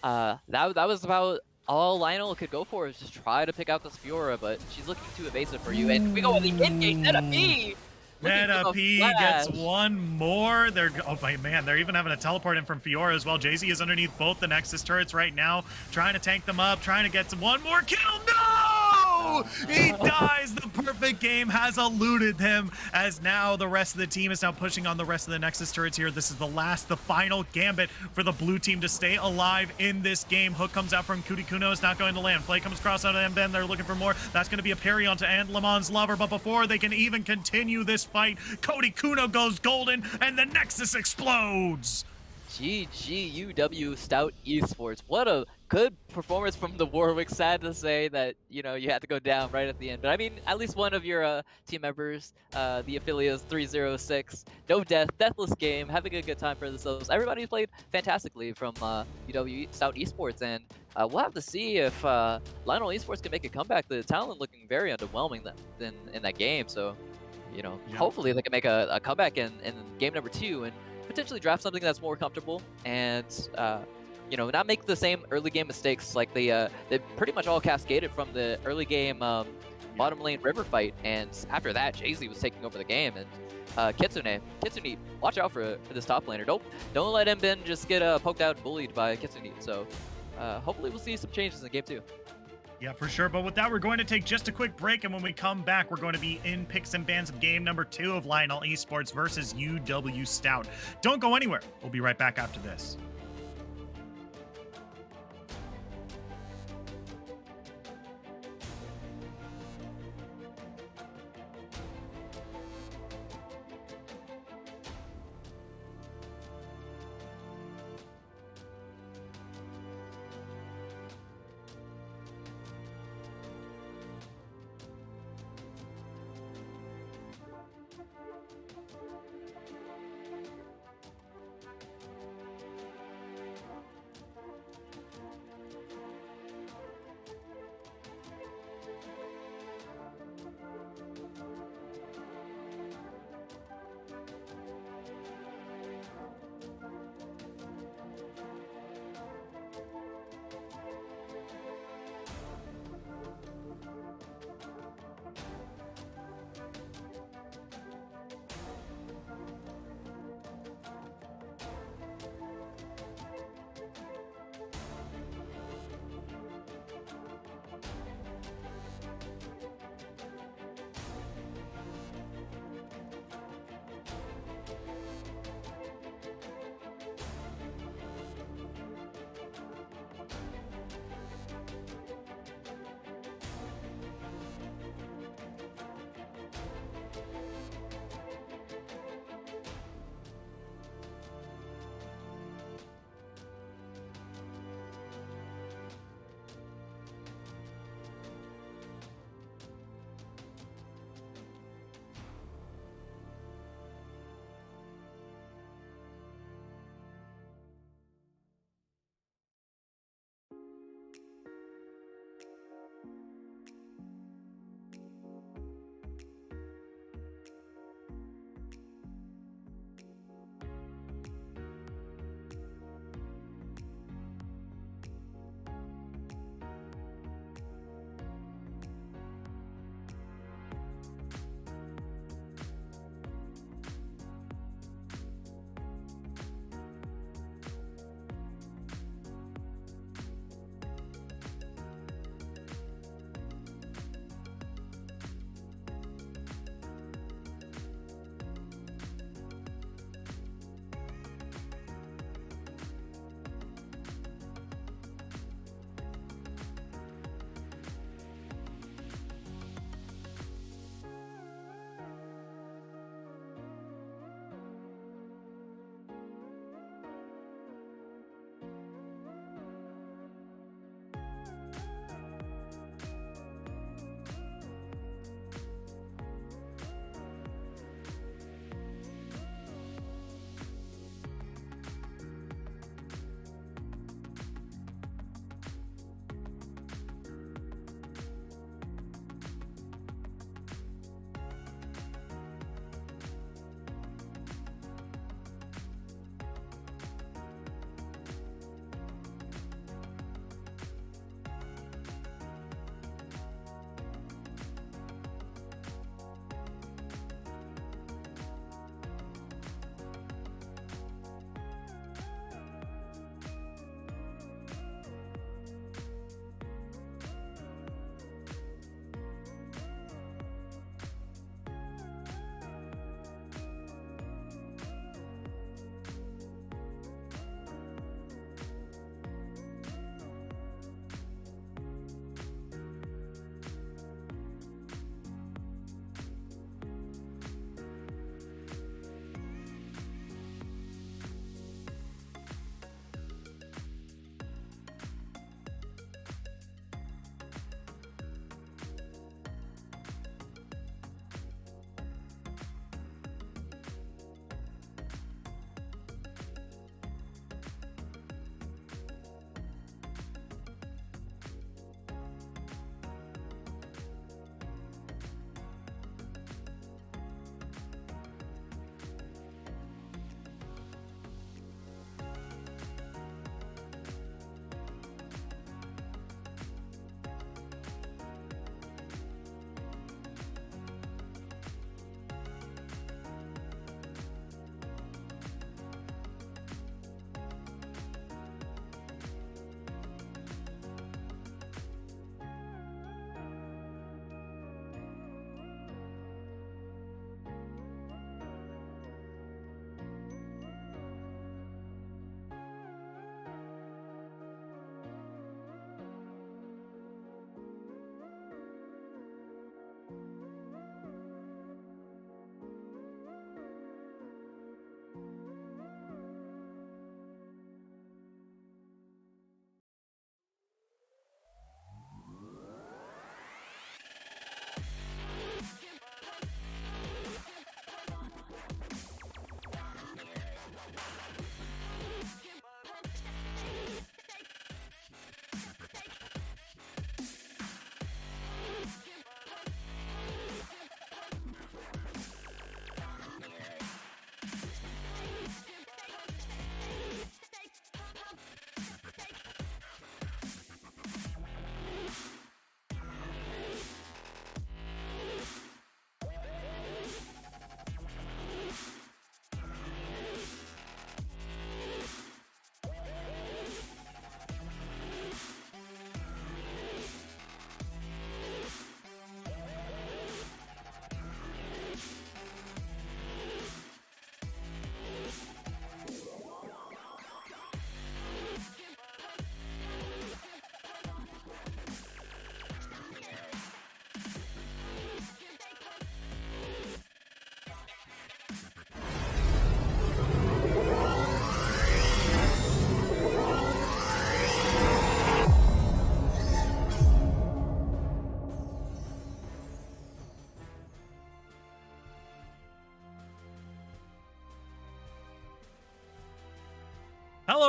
That was about all Lionel could go for, is just try to pick out this Fiora, but she's looking too evasive for you. And we go with the in-game Neta P. Neta P gets one more. Oh my man, they're even having a teleport in from Fiora as well. Jay-Z is underneath both the Nexus turrets right now, trying to tank them up, trying to get one more kill. No! He dies. The perfect game has eluded him, as now the rest of the team is now pushing on the rest of the Nexus turrets here. This is the final gambit for the blue team to stay alive in this game. Hook comes out from Kuno, is not going to land. Flay comes across out of Mben. They're looking for more. That's going to be a parry onto Antlemon's lover, but before they can even continue this fight, Kuno goes golden, and the Nexus explodes. GG UW Stout Esports. What a good performance from the Warwick. Sad to say that, you had to go down right at the end. But I mean, at least one of your team members, the Affiliates 306, no death, deathless game, having a good time for themselves. Everybody's played fantastically from UW Stout Esports, and we'll have to see if Lionel Esports can make a comeback. The talent looking very underwhelming in that game, so hopefully they can make a comeback in game number 2 and potentially draft something that's more comfortable, and not make the same early game mistakes like they pretty much all cascaded from the early game bottom lane river fight, and after that Jay-Z was taking over the game. And Kitsune, watch out for this top laner. Don't let Mben just get poked out and bullied by Kitsune. So hopefully we'll see some changes in game 2. Yeah, for sure. But with that, we're going to take just a quick break, and when we come back, we're going to be in picks and bans of game number 2 of Lionel Esports versus UW Stout. Don't go anywhere. We'll be right back after this.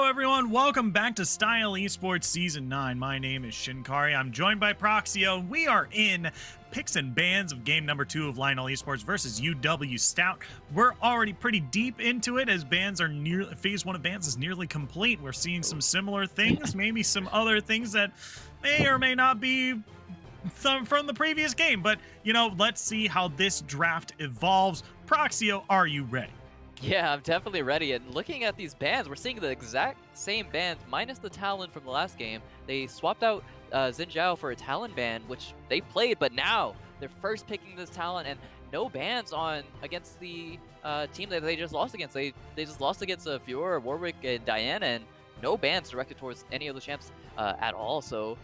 everyone, welcome back to Style Esports Season 9. My name is Shinkari. I'm joined by Proxio. We are in picks and bans of game number 2 of Lionel Esports versus UW Stout. We're already pretty deep into it as bans are phase 1 of bans is nearly complete. We're seeing some similar things, maybe some other things that may or may not be from the previous game, but let's see how this draft evolves. Proxio, are you ready? Yeah, I'm definitely ready. And looking at these bans, we're seeing the exact same bans minus the Talon from the last game. They swapped out Xin Zhao for a Talon ban, which they played, but now they're first picking this Talon, and no bans on against the team that they just lost against. They just lost against Fiora, Warwick, and Diana, and no bans directed towards any of the champs at all. So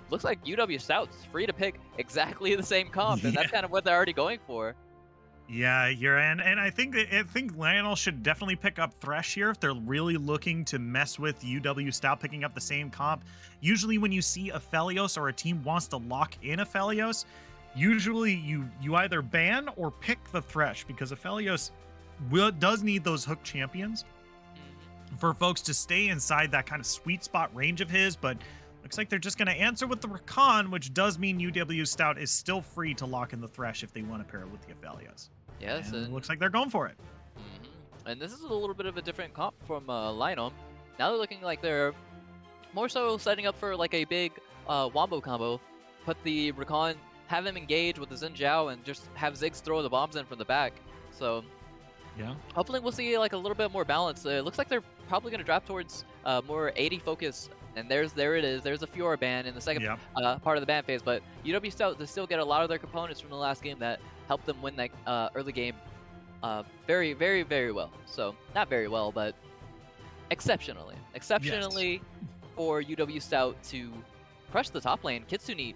looks like UW Stout's free to pick exactly the same comp, and that's kind of what they're already going for. Yeah, and I think Lionel should definitely pick up Thresh here if they're really looking to mess with UW Stout picking up the same comp. Usually when you see Aphelios or a team wants to lock in Aphelios, usually you either ban or pick the Thresh, because Aphelios does need those hook champions for folks to stay inside that kind of sweet spot range of his, but looks like they're just going to answer with the Rakan, which does mean UW Stout is still free to lock in the Thresh if they want to pair it with the Aphelios. Yes, and it looks like they're going for it. And this is a little bit of a different comp from Lionel. Now they're looking like they're more so setting up for like a big wombo combo. Put the Rakan, have him engage with the Xin Zhao, and just have Ziggs throw the bombs in from the back. So yeah, hopefully we'll see like a little bit more balance. It looks like they're probably going to draft towards more 80 focus. And there it is. There's a Fiora ban in the second part of the ban phase. But UW Stout, they still get a lot of their components from the last game that helped them win that early game very, very, very well. So, not very well, but exceptionally. Exceptionally for UW Stout to crush the top lane. Kitsune,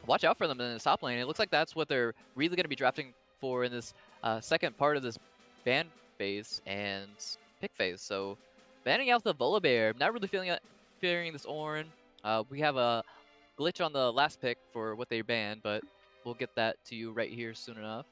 watch out for them in the top lane. It looks like that's what they're really going to be drafting for in this second part of this ban phase and pick phase. So, banning out the Volibear. Not really fearing this Ornn. We have a glitch on the last pick for what they banned, but we'll get that to you right here soon enough.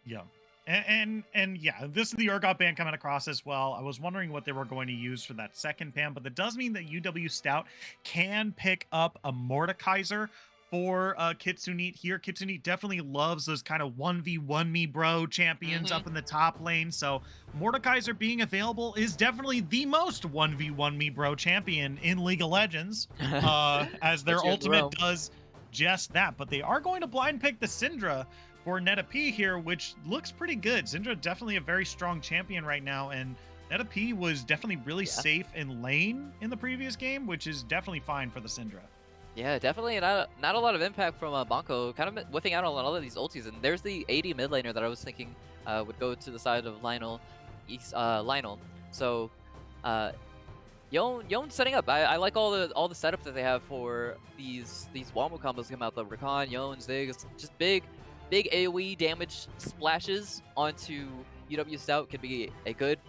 Yeah. And yeah, this is the Urgot ban coming across as well. I was wondering what they were going to use for that second ban, but that does mean that UW Stout can pick up a Mordekaiser for Kitsune here. Kitsune definitely loves those kind of 1v1 me bro champions up in the top lane. So Mordekaiser being available is definitely the most 1v1 me bro champion in League of Legends, as their ultimate does just that. But they are going to blind pick the Syndra for Neta P here, which looks pretty good. Syndra definitely a very strong champion right now, and Neta P was definitely really safe in lane in the previous game, which is definitely fine for the Syndra. Yeah, definitely not a lot of impact from Banco, kind of whiffing out on all of these ultis. And there's the AD mid laner that I was thinking would go to the side of Lionel. So Yone setting up. I like all the setup that they have for these wombo combos that come out. The Rakan, Yone, Ziggs, just big AoE damage splashes onto UW Stout could be a good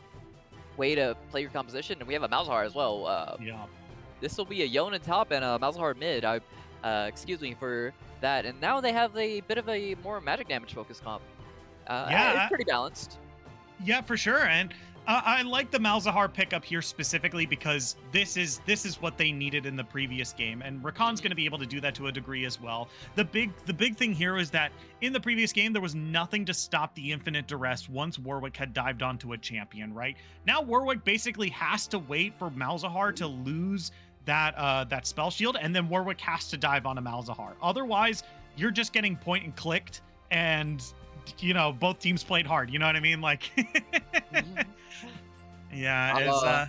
way to play your composition. And we have a Malzahar as well. This will be a Yone in top and a Malzahar mid. Excuse me for that. And now they have a bit of a more magic damage focused comp. It's pretty balanced. Yeah, for sure. And I like the Malzahar pickup here specifically because this is what they needed in the previous game, and Rakan's going to be able to do that to a degree as well. The big thing here is that in the previous game there was nothing to stop the infinite duress once Warwick had dived onto a champion. Right now, Warwick basically has to wait for Malzahar to lose that spell shield, and then Warwick has to dive on a Malzahar. Otherwise, you're just getting point and clicked, and both teams played hard. You know what I mean? Like. Yeah,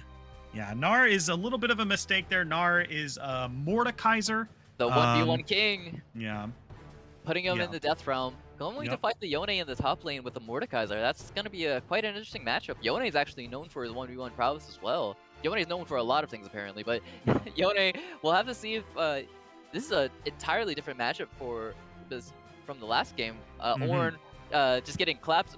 Gnar is a little bit of a mistake there. Gnar is Mordekaiser. The 1v1 king. Yeah. Putting him in the death realm. Going to fight the Yone in the top lane with the Mordekaiser. That's going to be quite an interesting matchup. Yone is actually known for his 1v1 prowess as well. Yone is known for a lot of things apparently, but Yone, we'll have to see if this is an entirely different matchup for this from the last game. Ornn just getting clapped,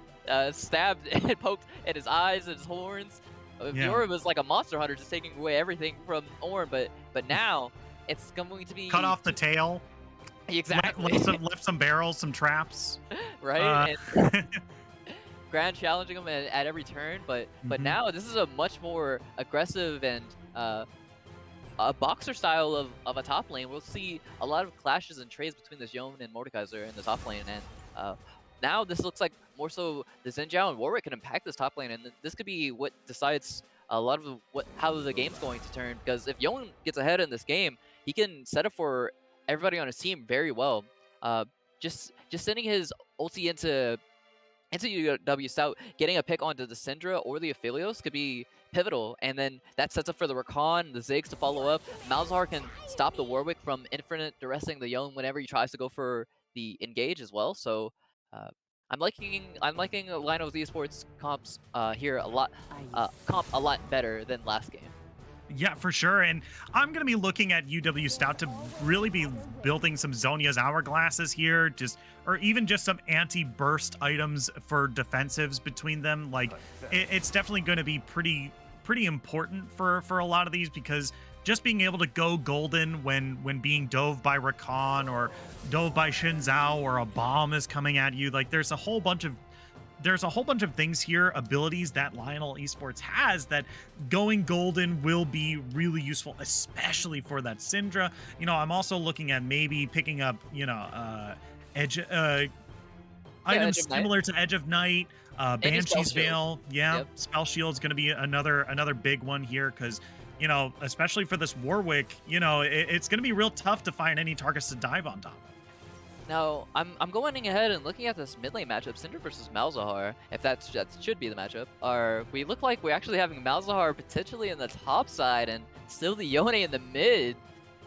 stabbed and poked at his eyes and his horns. Fiora was like a monster hunter, just taking away everything from Ornn, but now it's going to be cut off the tail. Exactly. Left some barrels, some traps. Right. Grand challenging him at every turn, but now this is a much more aggressive and a boxer style of a top lane. We'll see a lot of clashes and trades between this Yone and Mordekaiser in the top lane, and now this looks like more so the Xin Zhao and Warwick can impact this top lane, and this could be what decides a lot of how the game's going to turn. Because if Yone gets ahead in this game, he can set up for everybody on his team very well. Just sending his ulti into UW Stout, getting a pick onto the Syndra or the Aphelios could be pivotal, and then that sets up for the Rakan, the Ziggs to follow up. Malzahar can stop the Warwick from infinite duressing the Yone whenever he tries to go for the engage as well. So I'm liking Lionel's Esports comps here a lot, comp a lot better than last game. Yeah, for sure. And I'm going to be looking at UW Stout to really be building some Zhonya's hourglasses here, or even just some anti-burst items for defensives between them. Like, it's definitely going to be pretty important for a lot of these, because just being able to go golden when being dove by Rakan or dove by Xin Zhao, or a bomb is coming at you, like there's a whole bunch of things here, abilities that Lionel Esports has, that going golden will be really useful, especially for that Syndra. You know, I'm also looking at maybe picking up, edge items similar to Edge of Night, Banshee's Veil. Yeah, yep. Spell Shield is going to be another big one here, because especially for this Warwick, it's going to be real tough to find any targets to dive on top of. Now, I'm going ahead and looking at this mid lane matchup, Syndra versus Malzahar, if that should be the matchup. We look like we're actually having Malzahar potentially in the top side and still the Yone in the mid.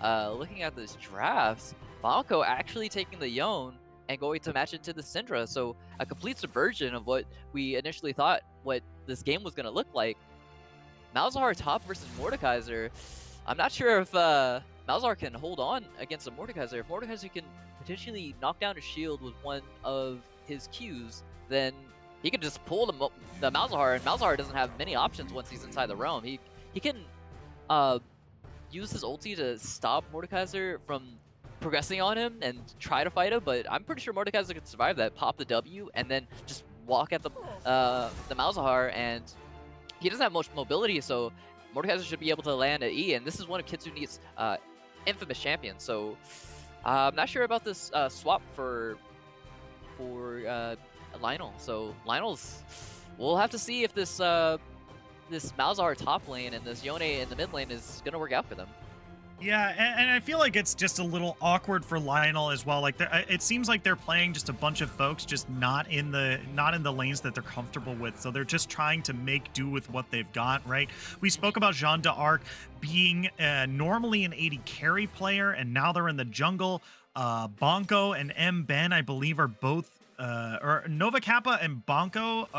Looking at this draft, Banco actually taking the Yone and going to match it to the Syndra, so a complete subversion of what we initially thought what this game was going to look like. Malzahar top versus Mordekaiser. I'm not sure if Malzahar can hold on against a Mordekaiser. If Mordekaiser can potentially knock down a shield with one of his Qs, then he can just pull the Malzahar, and Malzahar doesn't have many options once he's inside the realm. He can use his ulti to stop Mordekaiser from progressing on him and try to fight him, but I'm pretty sure Mordekaiser could survive that, pop the W, and then just walk at the Malzahar, and he doesn't have much mobility, so Mordekaiser should be able to land at E, and this is one of Kitsune's infamous champions, so I'm not sure about this swap for Lionel. So we'll have to see if this Malzahar top lane and this Yone in the mid lane is gonna work out for them. Yeah, and I feel like it's just a little awkward for Lionel as well. Like, it seems like they're playing just a bunch of folks just not in the lanes that they're comfortable with. So they're just trying to make do with what they've got, right? We spoke about Jeanne d'Arc being normally an AD carry player, and now they're in the jungle. Banco and M. Ben, I believe, are both or Nova Kappa and Banco,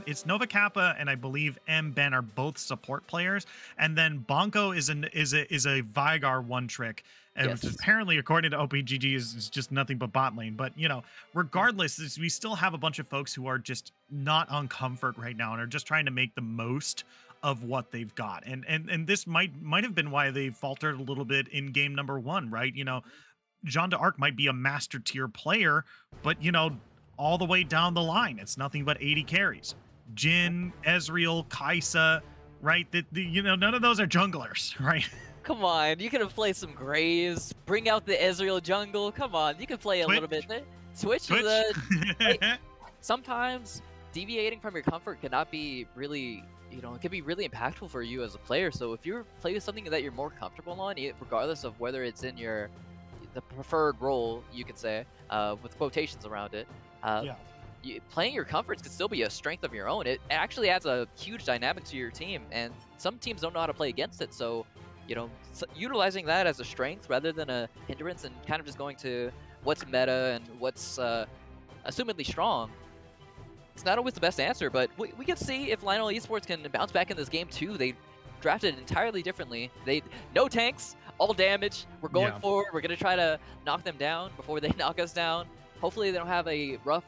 it's Nova Kappa and I believe M. Ben are both support players, and then Banco is a Veigar one trick, and which apparently, according to OPGG, is just nothing but bot lane. But regardless, we still have a bunch of folks who are just not on comfort right now and are just trying to make the most of what they've got, and this might have been why they faltered a little bit in game number one, right? Jeanne d'Arc might be a master tier player, but all the way down the line, it's nothing but 80 carries. Jhin, Ezreal, Kai'Sa, right? None of those are junglers, right? Come on, you could have played some Graves, bring out the Ezreal jungle. Come on, you can play a little bit. Switch. Sometimes deviating from your comfort cannot be really, it can be really impactful for you as a player. So if you're playing something that you're more comfortable on, regardless of whether it's in the preferred role, you could say, with quotations around it. Playing your comforts could still be a strength of your own. It actually adds a huge dynamic to your team, and some teams don't know how to play against it. So, utilizing that as a strength rather than a hindrance, and kind of just going to what's meta and what's assumedly strong, it's not always the best answer. But we can see if Lionel Esports can bounce back in this game too. They drafted entirely differently. No tanks, all damage. We're going forward. We're gonna try to knock them down before they knock us down. Hopefully they don't have a rough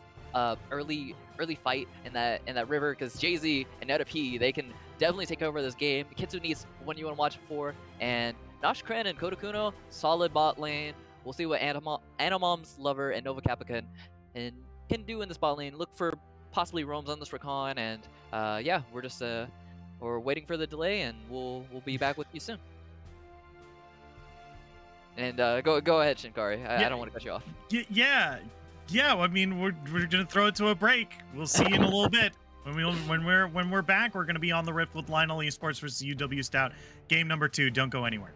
early fight in that river, because Jay-Z and NetaP, they can definitely take over this game. Kitsu needs one you want to watch it for, and Nosh Kren and Kotokuno, solid bot lane. We'll see what Animom's Lover and Nova Kappa can do in this bot lane. Look for possibly roams on this Rakan, and we're just We're waiting for the delay, and we'll be back with you soon. And go ahead, Shinkari. I don't want to cut you off. Yeah. I mean, we're gonna throw it to a break. We'll see you in a little bit. When we're back, we're gonna be on the Rift with Lionel Esports versus UW Stout. Game number 2. Don't go anywhere.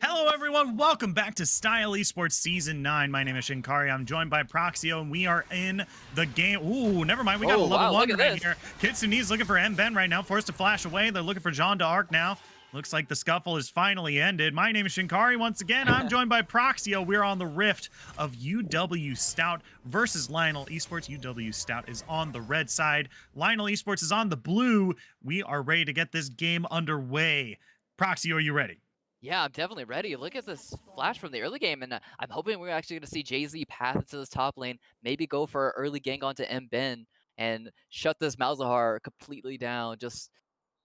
Hello, everyone. Welcome back to Style Esports Season 9. My name is Shinkari. I'm joined by Proxio, and we are in the game. Ooh, never mind. We got a level 1 right here. Kitsune's looking for M-Ben right now, forced to flash away. They're looking for Jean d'Arc now. Looks like the scuffle is finally ended. My name is Shinkari. Once again, I'm joined by Proxio. We're on the rift of UW Stout versus Lionel Esports. UW Stout is on the red side. Lionel Esports is on the blue. We are ready to get this game underway. Proxio, are you ready? Yeah, I'm definitely ready. Look at this flash from the early game, and I'm hoping we're actually going to see Jay-Z path into this top lane, maybe go for an early gank onto M-Ben, and shut this Malzahar completely down. Just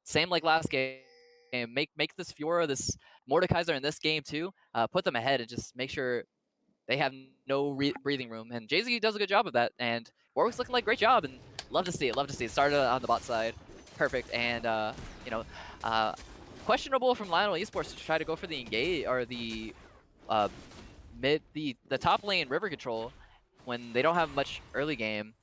same like last game. Make this Fiora, this Mordekaiser in this game too, put them ahead and just make sure they have no breathing room. And Jay-Z does a good job of that, and Warwick's looking like a great job, and love to see it, love to see it. Started on the bot side, perfect, and questionable from Lionel Esports to try to go for the engage or the the top lane river control when they don't have much early game.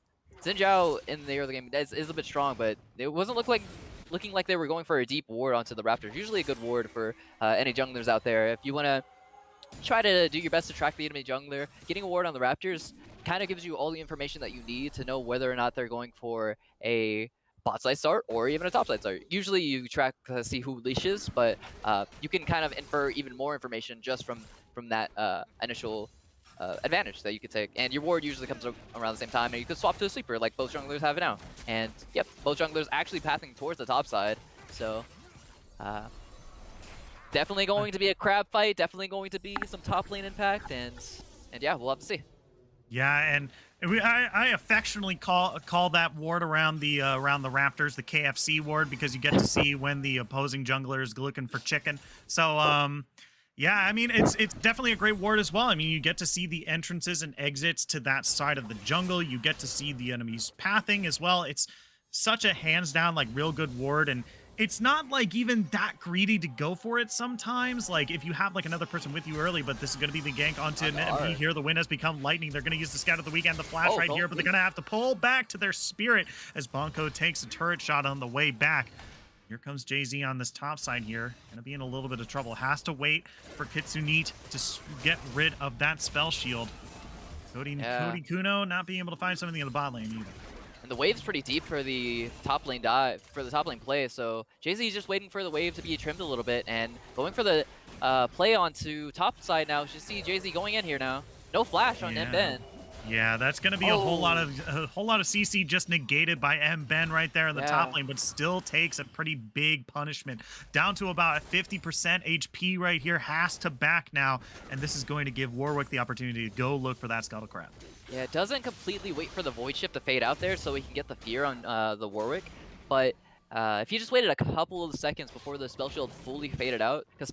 Xin in the early game is a bit strong, but it wasn't looking like they were going for a deep ward onto the Raptors. Usually a good ward for any junglers out there. If you want to try to do your best to track the enemy jungler, getting a ward on the Raptors kind of gives you all the information that you need to know whether or not they're going for a bot side start or even a top side start. Usually you track to see who leashes, but you can kind of infer even more information just from that initial advantage that you could take. And your ward usually comes around the same time, and you could swap to a sleeper like both junglers have it now. And yep, both junglers actually pathing towards the top side. So definitely going to be a crab fight, definitely going to be some top lane impact, and yeah, we'll have to see. Yeah, and I affectionately call that ward around the Raptors the KFC ward, because you get to see when the opposing jungler is looking for chicken. So yeah, I mean, it's definitely a great ward as well. I mean, you get to see the entrances and exits to that side of the jungle. You get to see the enemy's pathing as well. It's such a hands down like real good ward, and it's not like even that greedy to go for it sometimes. Like if you have like another person with you early, but this is going to be the gank onto an enemy here. The win has become lightning. They're going to use the scout of the weekend, the flash right here, but they're going to have to pull back to their spirit as Bonko takes a turret shot on the way back. Here comes Jay-Z on this top side here. Gonna be in a little bit of trouble. Has to wait for Kitsune to get rid of that spell shield. Cody Kuno not being able to find something in the bot lane either. And the wave's pretty deep for the top lane play, so Jay-Z just waiting for the wave to be trimmed a little bit and going for the play onto top side now. You see Jay-Z going in here now. No flash on M-Ben. Yeah, that's going to be a whole lot of CC just negated by M-Ben right there in the top lane, but still takes a pretty big punishment. Down to about 50% HP right here, has to back now, and this is going to give Warwick the opportunity to go look for that Scuttle Crab. Yeah, it doesn't completely wait for the Void Shift to fade out there so we can get the fear on the Warwick, but if you just waited a couple of seconds before the spell shield fully faded out, because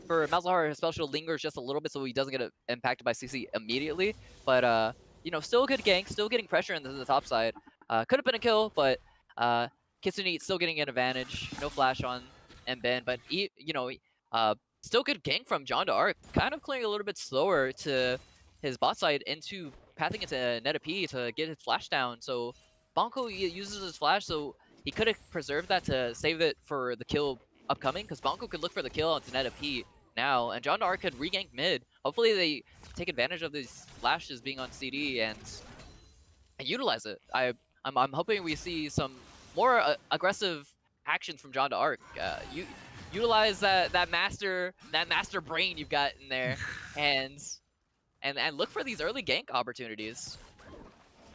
for Malzahar, his spell shield lingers just a little bit so he doesn't get impacted by CC immediately, but you know, still a good gank, still getting pressure into the top side. Could have been a kill, but Kitsune still getting an advantage. No flash on M-Ben, but still good gank from Jean d'Arc. Kind of clearing a little bit slower to his bot side into pathing into Neta P to get his flash down. So Bonko uses his flash, so he could have preserved that to save it for the kill upcoming, because Bonko could look for the kill onto Neta P now, and Jean d'Arc could regank mid. Hopefully they take advantage of these flashes being on CD and utilize it. I'm hoping we see some more aggressive actions from Jean d'Arc. Utilize that master brain you've got in there, and look for these early gank opportunities.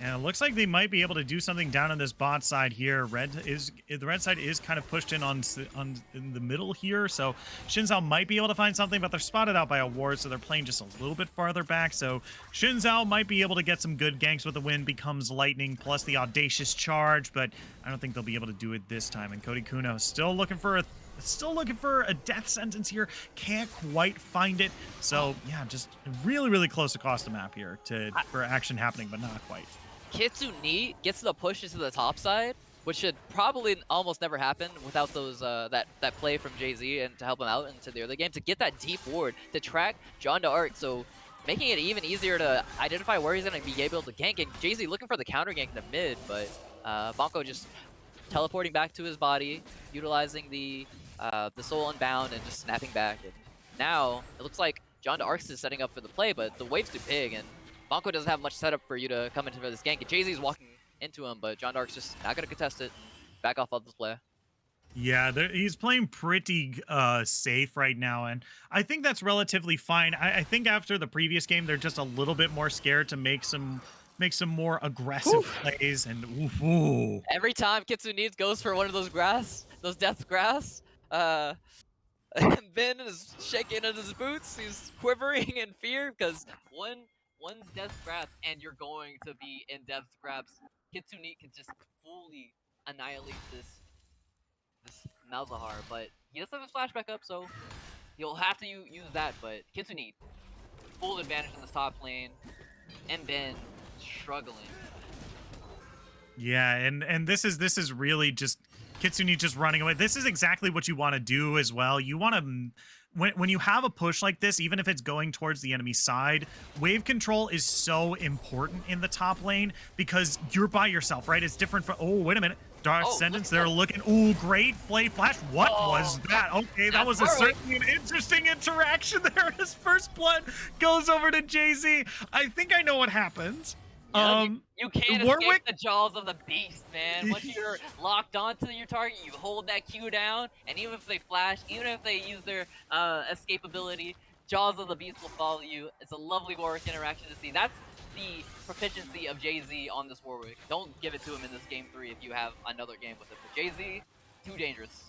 And it looks like they might be able to do something down on this bot side here. The red side is kind of pushed in in the middle here, so Shinzao might be able to find something, but they're spotted out by a ward, so they're playing just a little bit farther back. So Shinzao might be able to get some good ganks with the win becomes lightning plus the audacious charge, but I don't think they'll be able to do it this time. And Cody Kuno still looking for a death sentence here. Can't quite find it. So yeah, just really, really close across the map here for action happening, but not quite. Kitsune gets the push into the top side, which should probably almost never happen without those that play from Jay-Z and to help him out into the early game to get that deep ward to track Jean d'Arc. So making it even easier to identify where he's going to be able to gank. And Jay-Z looking for the counter gank in the mid, but Bonko just teleporting back to his body, utilizing the Soul Unbound and just snapping back. And Now, it looks like John Arcs is setting up for the play, but the wave's too big, and Banco doesn't have much setup for you to come into this gank. And Jay-Z's walking into him, but John Dark's just not going to contest it and back off of this play. Yeah, he's playing pretty safe right now, and I think that's relatively fine. I think after the previous game, they're just a little bit more scared to make some more aggressive plays. And ooh. Every time Kitsune goes for one of those death grass, Ben is shaking in his boots. He's quivering in fear because one's death grabs and you're going to be in death grabs. Kitsune can just fully annihilate this Malzahar, but he does have his flashback up, so he'll have to use that. But Kitsune, full advantage in this top lane, and Ben struggling. Yeah, and this is really just Kitsune just running away. This is exactly what you want to do as well. You want to, when you have a push like this, even if it's going towards the enemy side, wave control is so important in the top lane because you're by yourself, right? It's different from, oh, wait a minute. Dark Ascendants, they're looking, ooh, great play flash. What was that? Okay, that was certainly an interesting interaction there. His first blood goes over to Jay-Z. I think I know what happened. Yeah, you can't escape the jaws of the beast, man. Once you're locked onto your target, you hold that Q down, and even if they flash, even if they use their escapability, jaws of the beast will follow you. It's a lovely Warwick interaction to see. That's the proficiency of Jay-Z on this Warwick. Don't give it to him in this game 3 if you have another game with it. But Jay-Z, too dangerous.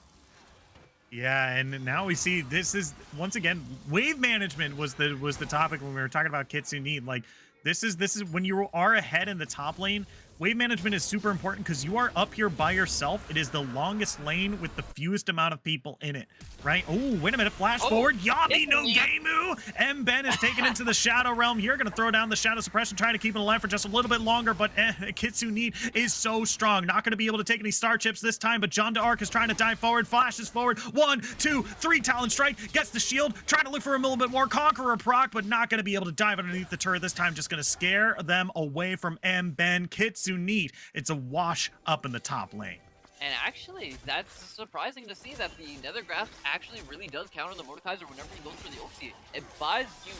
Yeah, and now we see this is once again wave management was the topic when we were talking about Kitsune. Like this is when you are ahead in the top lane. Wave management is super important because you are up here by yourself. It is the longest lane with the fewest amount of people in it, right? Oh, wait a minute. Flash forward. Yami no Gameu. M. Ben is taken into the Shadow Realm here. Going to throw down the Shadow Suppression, trying to keep it alive for just a little bit longer, but Kitsune is so strong. Not going to be able to take any star chips this time, but John D'Arc is trying to dive forward. Flashes forward. 1, 2, 3. Talon Strike. Gets the shield. Trying to look for a little bit more. Conqueror proc, but not going to be able to dive underneath the turret this time. Just going to scare them away from M. Ben. Kitsune. It's a wash up in the top lane. And actually, that's surprising to see that the Nether Grasp actually really does counter the Mordekaiser whenever he goes for the ulti. It buys you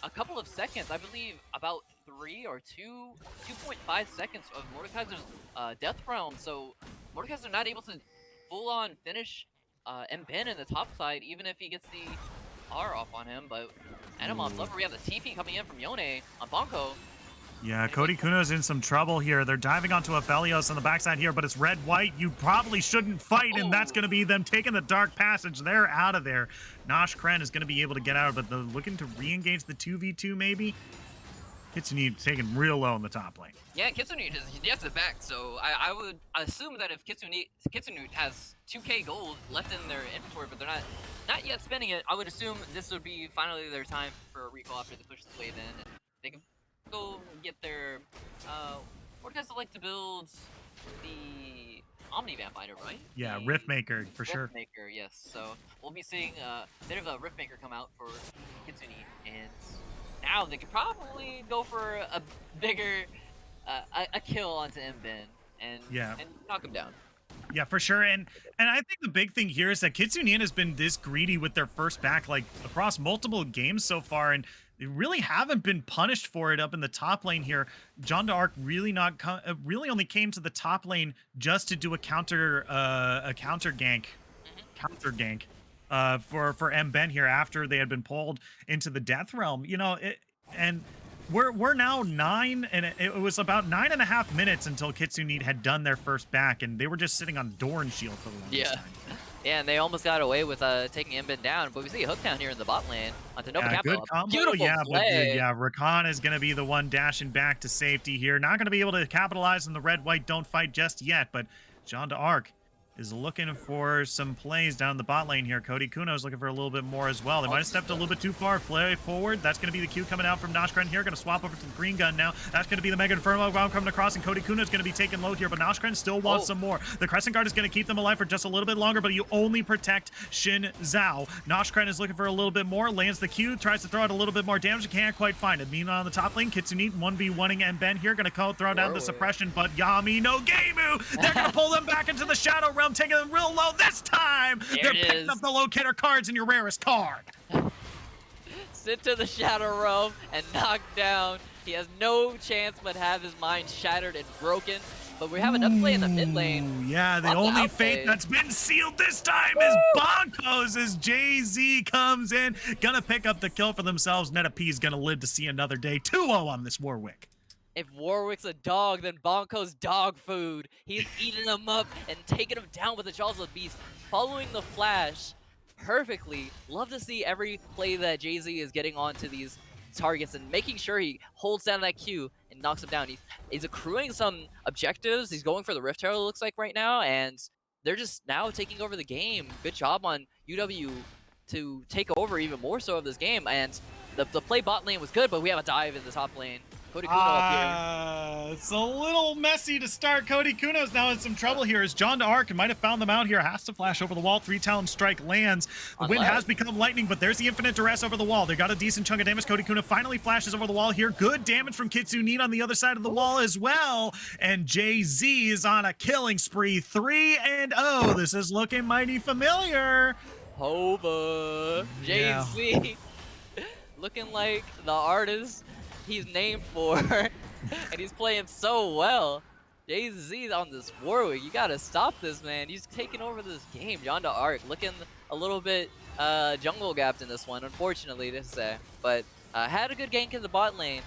a couple of seconds, I believe about 3 or 2.5 seconds of Mordekaiser's Death Realm. So Mordekaiser not able to full-on finish M-Ben in the top side, even if he gets the R off on him. But Animal Lover, we have the TP coming in from Yone on Banco. Yeah, Cody Kuno's in some trouble here. They're diving onto Aphelios on the backside here, but it's red-white. You probably shouldn't fight, and that's going to be them taking the Dark Passage. They're out of there. Nosh Kren is going to be able to get out, but they're looking to re-engage the 2v2 maybe. Kitsune taken real low in the top lane. Yeah, Kitsune gets it back, so I would assume that if Kitsune has 2k gold left in their inventory, but they're not yet spending it, I would assume this would be finally their time for a recall after they push this wave in. And they can go get their what guys like to build the Omni Vampire, right? Yeah, Riftmaker for sure. Riftmaker, yes. So we'll be seeing a bit of a Riftmaker come out for Kitsune, and now they could probably go for a bigger a kill onto M-Ben and knock him down. Yeah, for sure. And I think the big thing here is that Kitsune has been this greedy with their first back, like across multiple games so far, and they really haven't been punished for it up in the top lane here. John D'Arc really really only came to the top lane just to do a counter gank for M-Ben here after they had been pulled into the Death Realm. You know, and we're now 9, and it was about 9.5 minutes until Kitsune had done their first back, and they were just sitting on Doran Shield for the longest time. Yeah, and they almost got away with taking M-Ben down, but we see a hook down here in the bot lane onto Nova Capital. Good combo. Beautiful play. But Rakan is going to be the one dashing back to safety here. Not going to be able to capitalize on the red-white don't fight just yet, but John D'Arc is looking for some plays down the bot lane here. Cody Kuno's looking for a little bit more as well. They might have stepped a little bit too far. Flare forward. That's going to be the Q coming out from Noshkren here. Going to swap over to the green gun now. That's going to be the Mega Inferno bomb coming across, and Cody Kuno's going to be taken low here, but Noshkren still wants some more. The Crescent Guard is going to keep them alive for just a little bit longer, but you only protect Shin Zhao. Noshkren is looking for a little bit more. Lands the Q. Tries to throw out a little bit more damage. Can't quite find it. Meanwhile, on the top lane, Kitsune 1v1ing M-Ben here. Going to throw down the suppression, but Yami no Gameu. They're going to pull them back into the Shadow Realm, taking them real low this time. They're picking up the locator cards in your rarest card. Forced into the Shadow Realm and knocked down. He has no chance but have his mind shattered and broken. But we have enough play in the mid lane. Yeah, the Lots of only outplay. fate that's been sealed this time is Bonkos as Jay-Z comes in. Gonna pick up the kill for themselves. NetaP's gonna live to see another day. 2-0 on this Warwick. If Warwick's a dog, then Bonko's dog food. He's eating him up and taking him down with the Jaws of the Beast, following the flash perfectly. Love to see every play that Jay-Z is getting onto these targets and making sure he holds down that Q and knocks him down. He's accruing some objectives. He's going for the Rift Herald, it looks like, right now, and they're just now taking over the game. Good job on UW to take over even more so of this game, and the play bot lane was good, but we have a dive in the top lane. Cody Kuno up here. It's a little messy to start. Cody Kuno's now in some trouble here as John d'Arc might have found them out here. Has to flash over the wall. 3-talon strike lands. The wind has become lightning, but there's the infinite duress over the wall. They got a decent chunk of damage. Cody Kuno finally flashes over the wall here. Good damage from Kitsune on the other side of the wall as well. And Jay-Z is on a killing spree. 3-0. This is looking mighty familiar. Hova. Jay-Z. Looking like the artist he's named for, and he's playing so well. Jay-Z's on this Warwick. You gotta stop this, man. He's taking over this game. John d'Arc looking a little bit jungle gapped in this one, unfortunately to say, but had a good gank in the bot lane.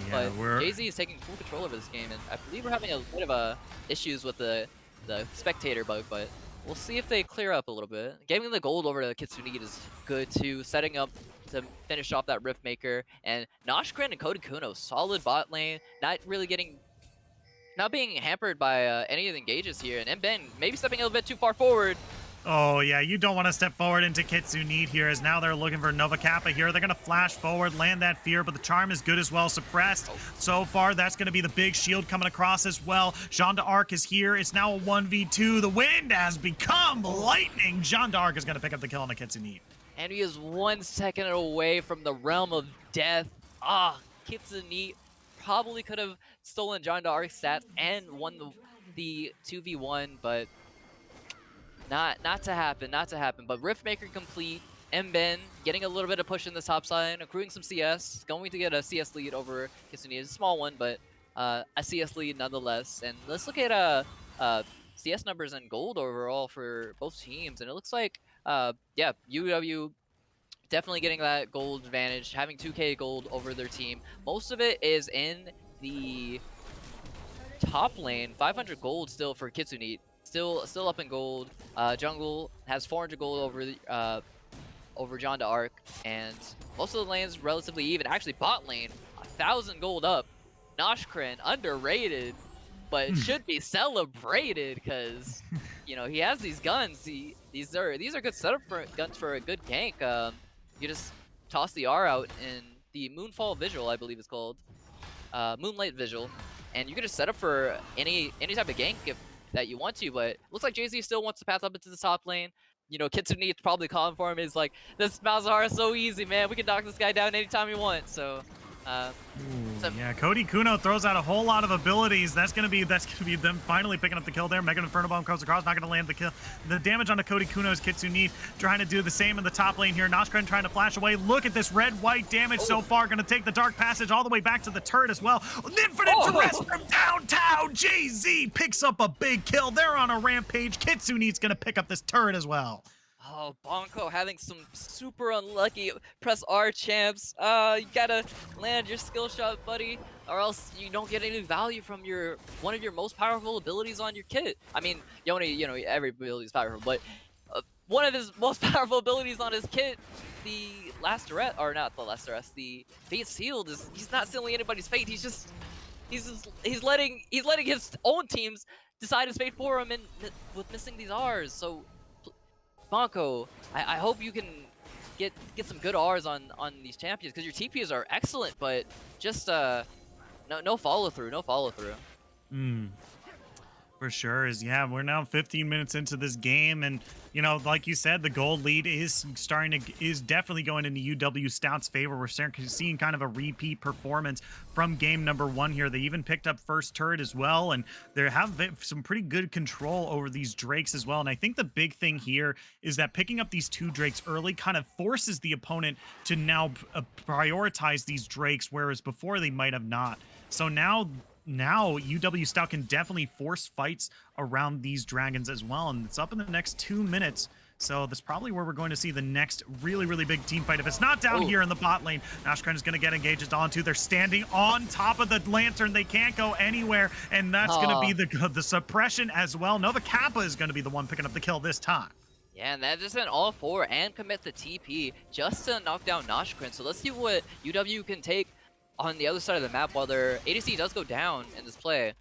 Yeah, but Jay-Z is taking full control over this game, and I believe we're having a bit of issues with the spectator bug, but we'll see if they clear up a little bit. Giving the gold over to Kitsune is good too, setting up to finish off that Rift Maker. And Noshkren and Cody Kuno, solid bot lane, not being hampered by any of the engages here. And Ben maybe stepping a little bit too far forward. Oh, yeah, you don't want to step forward into Kitsune here, as now they're looking for Nova Kappa here. They're going to flash forward, land that fear, but the charm is good as well, suppressed. So far, that's going to be the big shield coming across as well. Jean d'Arc is here. It's now a 1v2. The wind has become lightning. Jean d'Arc is going to pick up the kill on the Kitsune. And he is 1 second away from the realm of death. Kitsune probably could have stolen Jean d'Arc's stats and won the 2v1, but not to happen, But Riftmaker complete. Mben getting a little bit of push in the top side, accruing some CS, going to get a CS lead over Kitsune. It's a small one, but a CS lead nonetheless. And let's look at CS numbers and gold overall for both teams. And it looks like, yeah, UW definitely getting that gold advantage, having 2k gold over their team. Most of it is in the top lane. 500 gold still for Kitsune. Still up in gold. Jungle has 400 gold over John d'Arc, and most of the lanes relatively even. Actually, bot lane 1,000 gold up. Noshkren underrated, but should be celebrated because you know he has these guns. These are good setup for guns for a good gank. You just toss the R out in the Moonfall Visual, I believe it's called, Moonlight Visual, and you can just set up for any type of gank that you want to. But it looks like Jay-Z still wants to pass up into the top lane. You know, Kitsune is probably calling for him. Is like, this Malzahar is so easy, man. We can knock this guy down anytime we want. So, yeah, Cody Kuno throws out a whole lot of abilities. That's gonna be them finally picking up the kill there. Mega Inferno Bomb comes across, not gonna land the kill. The damage onto Cody Kuno's Kitsune trying to do the same in the top lane here. Noshkren trying to flash away. Look at this red-white damage so far. Gonna take the Dark Passage all the way back to the turret as well. Infinite duress from downtown. Jay-Z picks up a big kill. They're on a rampage. Kitsune's gonna pick up this turret as well. Oh, Bonko having some super unlucky press R champs. You gotta land your skill shot, buddy, or else you don't get any value from one of your most powerful abilities on your kit. I mean, every ability is powerful, but one of his most powerful abilities on his kit, the Last Duress, or not the Last Duress, the Fate Sealed, he's not sealing anybody's fate. He's letting his own teams decide his fate for him, and with missing these R's. So Bonko, I hope you can get some good Rs on these champions, because your TPs are excellent, but just no follow through, For sure is, yeah, we're now 15 minutes into this game, and you know, like you said, the gold lead is is definitely going into UW Stout's favor. We're seeing kind of a repeat performance from game number 1 here. They even picked up first turret as well, and they have some pretty good control over these drakes as well. And I think the big thing here is that picking up these 2 drakes early kind of forces the opponent to now prioritize these drakes, whereas before they might have not. So now UW Stout can definitely force fights around these dragons as well, and it's up in the next 2 minutes. So that's probably where we're going to see the next really, really big team fight. If it's not down here in the bot lane, Nashkren is going to get engaged onto. They're standing on top of the lantern. They can't go anywhere, and that's going to be the suppression as well. Nova Kappa is going to be the one picking up the kill this time. Yeah, and that isn't all 4 and commit the TP just to knock down Nashkren. So let's see what UW can take on the other side of the map while their ADC does go down in this play.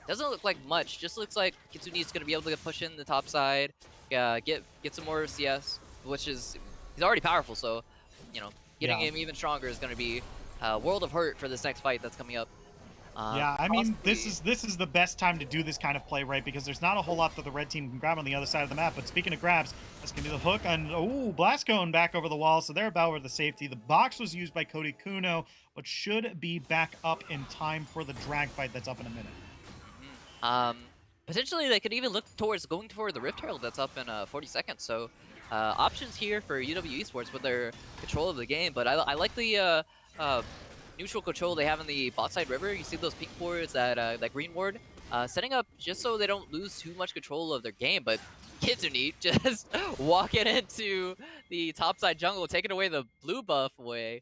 Doesn't look like much, just looks like Kitsune is going to be able to push in the top side, get some more CS, which is, he's already powerful, so, you know, getting him even stronger is going to be a world of hurt for this next fight that's coming up. Yeah, I mean, this is the best time to do this kind of play, right? Because there's not a whole lot that the red team can grab on the other side of the map. But speaking of grabs, that's going to do the hook. And, Blast Cone back over the wall. So they're about with the safety. The box was used by Cody Kuno, but should be back up in time for the drag fight that's up in a minute. Potentially, they could even look towards going toward the Rift Herald that's up in 40 seconds. So options here for UW Esports with their control of the game. But I like the neutral control they have in the bot side river. You see those pink wards, that green ward, setting up just so they don't lose too much control of their game. But Kitsune just walking into the top side jungle, taking away the blue buff away.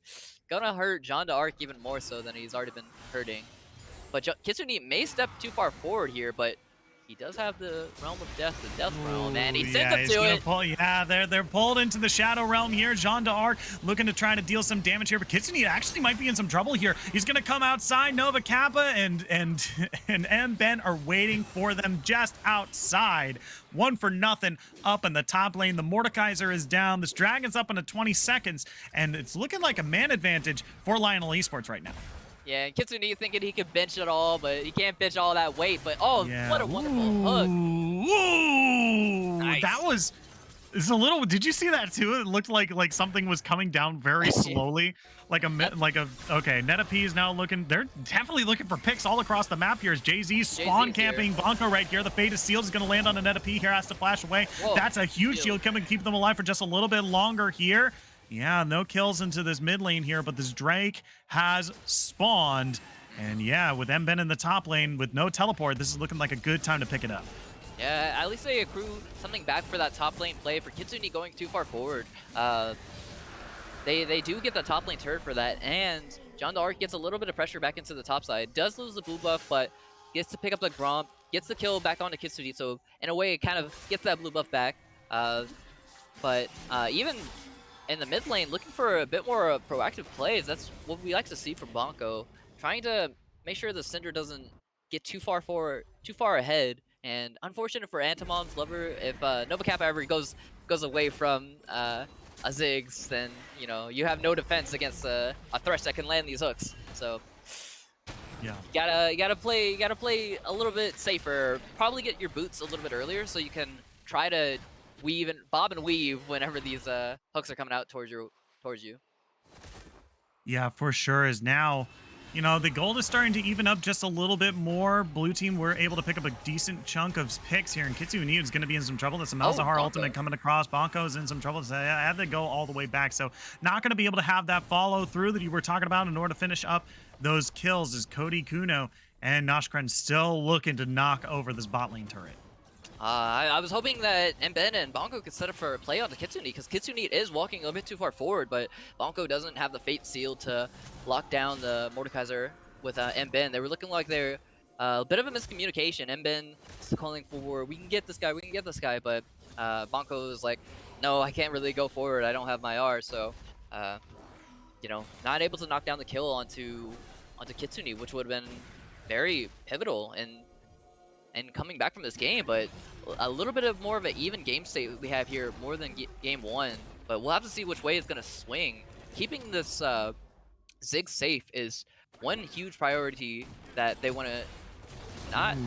Gonna hurt Jean d'Arc even more so than he's already been hurting. But Kitsune may step too far forward here, but he does have the Realm of Death, the Death Realm, and he sent them to it. They're pulled into the Shadow Realm here. Jean d'Arc looking to try to deal some damage here, but Kitsune actually might be in some trouble here. He's going to come outside. Nova Kappa and Ben are waiting for them just outside. 1-0 up in the top lane. The Mordekaiser is down. This Dragon's up into 20 seconds, and it's looking like a man advantage for Lionel Esports right now. Yeah, and Kitsune thinking he could bench it all, but he can't bench all that weight. But what a wonderful hook! Nice. That was. It's a little. Did you see that too? It looked like something was coming down very slowly, okay. NetAP is now looking. They're definitely looking for picks all across the map here. As Jay-Z spawn camping Bonko right here. The fate is sealed. Is going to land on a NetAP here. Has to flash away. Whoa. That's a huge shield coming to keep them alive for just a little bit longer here. Yeah, no kills into this mid lane here, but this Drake has spawned. And yeah, with Mben in the top lane with no teleport, this is looking like a good time to pick it up. Yeah, at least they accrue something back for that top lane play for Kitsune going too far forward. They do get the top lane turret for that, and Jean d'Arc gets a little bit of pressure back into the top side. Does lose the blue buff, but gets to pick up the Gromp, gets the kill back onto Kitsune, so in a way it kind of gets that blue buff back. Even in the mid lane, looking for a bit more proactive plays. That's what we like to see from Bonko. Trying to make sure the Cinder doesn't get too far ahead. And unfortunate for Antimon's lover, if Nova Kappa ever goes away from a Ziggs, then you know you have no defense against a Thresh that can land these hooks. So yeah, you gotta play a little bit safer. Probably get your boots a little bit earlier so you can try to weave and bob and weave whenever these hooks are coming out towards you. Yeah, for sure. Is now, you know, the gold is starting to even up just a little bit more. Blue team were able to pick up a decent chunk of picks here, and Kitsune is going to be in some trouble. That's a Malzahar ultimate coming across. Bonko's in some trouble. So I had to go all the way back. So not going to be able to have that follow through that you were talking about in order to finish up those kills. Is Cody Kuno and Nashkren still looking to knock over this bot lane turret. I was hoping that Mben and Bonko could set up for a play on the Kitsune, because Kitsune is walking a bit too far forward, but Bonko doesn't have the Fate Seal to lock down the Mordekaiser with Mben. They were looking like they're a bit of a miscommunication. Mben is calling for, we can get this guy, but Bonko is like, no, I can't really go forward. I don't have my R, so, you know, not able to knock down the kill onto Kitsune, which would have been very pivotal and coming back from this game. But a little bit of more of an even game state we have here, more than game one. But we'll have to see which way it's going to swing. Keeping this Ziggs safe is one huge priority that they want to not. Ooh,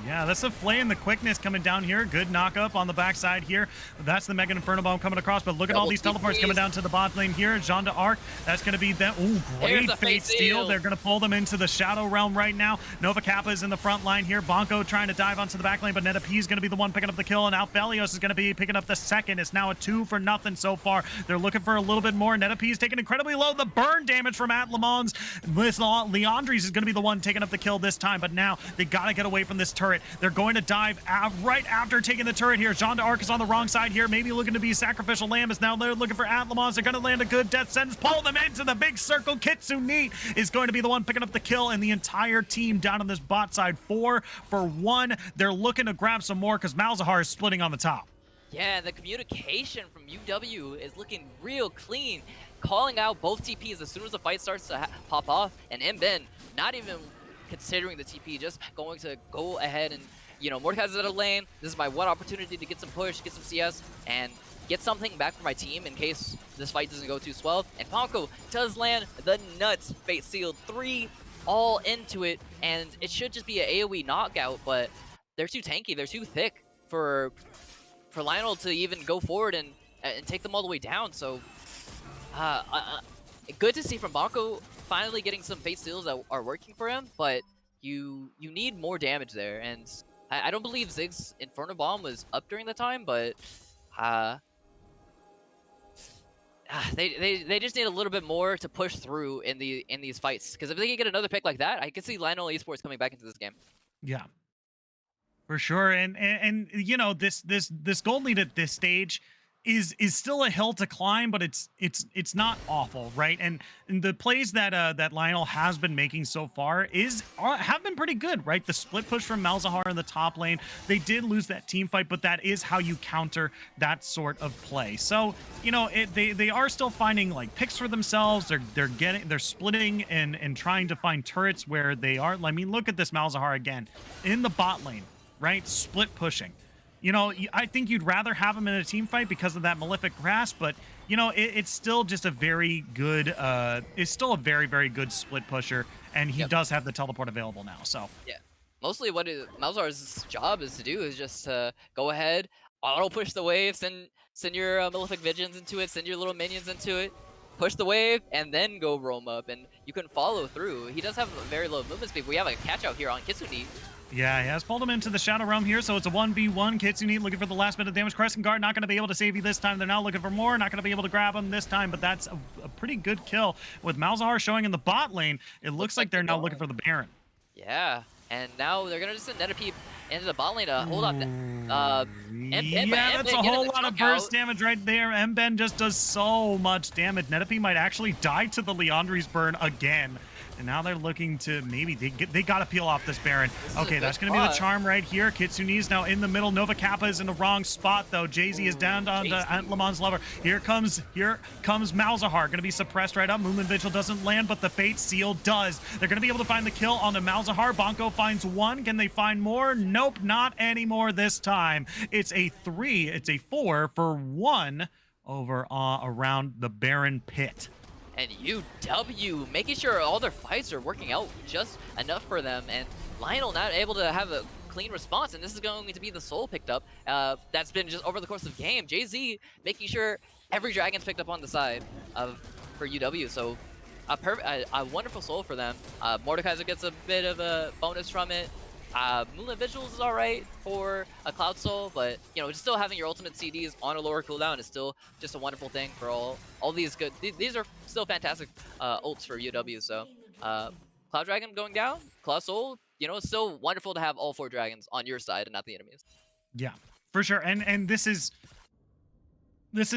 yeah, that's the Flay and the quickness coming down here. Good knock up on the backside here. That's the Mega Inferno Bomb coming across, but look at all these teleports coming down to the bot lane here. Jean d'Arc, that's going to be them. Ooh, great Fate Steal. They're going to pull them into the Shadow Realm right now. Nova Kappa is in the front line here. Bonko trying to dive onto the back lane, but Neta P is going to be the one picking up the kill, and Alphelios is going to be picking up the second. It's now a 2-0 so far. They're looking for a little bit more. Neta P is taking incredibly low. The burn damage from Atlamons. Leandres is going to be the one taking up the kill this time, but now they got to get away from this turret. They're going to dive right after taking the turret here. Jean d'Arc is on the wrong side here, maybe looking to be a sacrificial lamb, as now they're looking for Atlamons. They're going to land a good death sentence, pull them into the big circle. Kitsune is going to be the one picking up the kill, and the entire team down on this bot side, 4 for 1. They're looking to grab some more because Malzahar is splitting on the top. Yeah, the communication from UW is looking real clean, calling out both TPs as soon as the fight starts to pop off, and Mben not even considering the TP, just going to go ahead and, you know, Mordekaiser's out of lane. This is my one opportunity to get some push, get some CS, and get something back for my team in case this fight doesn't go too swell. And Ponko does land the nuts Fate Sealed 3 all into it, and it should just be an AoE knockout, but they're too tanky, they're too thick for Lionel to even go forward and take them all the way down. So good to see from Bonko finally getting some Fate Seals that are working for him, but you need more damage there. And I don't believe Zig's Inferno Bomb was up during the time, but they just need a little bit more to push through in these fights. Because if they can get another pick like that, I could see Lionel Esports coming back into this game. Yeah, for sure. And you know, this gold lead at this stage is still a hill to climb, but it's not awful, right? And the plays that Lionel has been making so far have been pretty good, right? The split push from Malzahar in the top lane, they did lose that team fight, but that is how you counter that sort of play. So, you know, they are still finding like picks for themselves. They're splitting and trying to find turrets where they are. I mean, look at this Malzahar again in the bot lane, right? Split pushing. You know, I think you'd rather have him in a team fight because of that Malefic Grasp, but, you know, it's still just a very good, it's still a very, very good split pusher, and he does have the teleport available now, so. Yeah. Mostly what Malzahar's job is to do is just go ahead, auto push the wave, send your Malefic Visions into it, send your little minions into it, push the wave, and then go roam up, and you can follow through. He does have a very low movement speed. We have a catch out here on Kitsune. Yeah, he has pulled him into the Shadow Realm here, so it's a 1v1. Kitsune looking for the last bit of damage. Crescent Guard not going to be able to save you this time. They're now looking for more. Not going to be able to grab him this time, but that's a pretty good kill. With Malzahar showing in the bot lane, it looks like they're now looking for the Baron. Yeah, and now they're going to just send Neta P into the bot lane to hold off. Yeah, that's a whole lot of burst damage right there. Mben just does so much damage. Neta P might actually die to the Leandres burn again. And now they're looking to maybe they got to peel off this Baron. Okay, that's going to be the charm right here. Kitsune's now in the middle. Nova Kappa is in the wrong spot though. Jay-Z is down onto Antlemon's lever. Here comes Malzahar. Going to be suppressed right up. Moonland Vigil doesn't land, but the Fate Seal does. They're going to be able to find the kill on the Malzahar. Bonko finds one. Can they find more? Nope, not anymore this time. It's a 4 for 1 over around the Baron pit. And UW making sure all their fights are working out just enough for them, and Lionel not able to have a clean response, and this is going to be the soul picked up. That's been just over the course of the game. Jay-Z making sure every dragon's picked up on the side for UW, so a wonderful soul for them. Mordekaiser gets a bit of a bonus from it. Moonlit Visuals is alright for a Cloud Soul, but you know, just still having your ultimate CDs on a lower cooldown is still just a wonderful thing for all these good. These are still fantastic ults for UW. So Cloud Dragon going down, Cloud Soul. You know, it's still wonderful to have all 4 dragons on your side and not the enemies. Yeah, for sure. And this is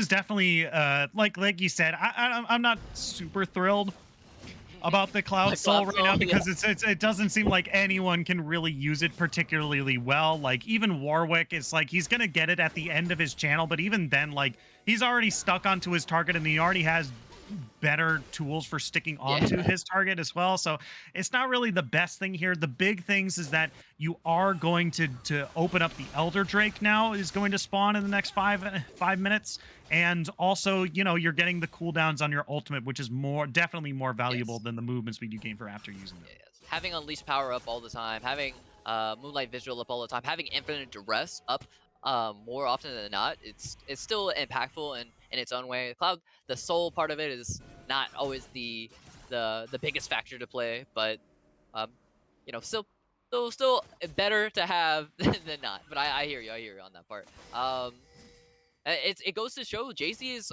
definitely like you said. I'm not super thrilled about the Cloud Soul right now because it doesn't seem like anyone can really use it particularly well. Like even Warwick, it's like he's gonna get it at the end of his channel, but even then, like he's already stuck onto his target and he already has better tools for sticking onto his target as well. So it's not really the best thing here. The big things is that you are going to open up the Elder Drake now is going to spawn in the next 5 minutes. And also, you know, you're getting the cooldowns on your ultimate, which is definitely more valuable than the movement speed you gain for after using it. Having Unleashed power up all the time, having Moonlight Visual up all the time, having Infinite Duress up more often than not, it's still impactful in its own way. Cloud, the soul part of it is not always the biggest factor to play, but you know, still better to have than not. But I hear you on that part. It goes to show Jay-Z's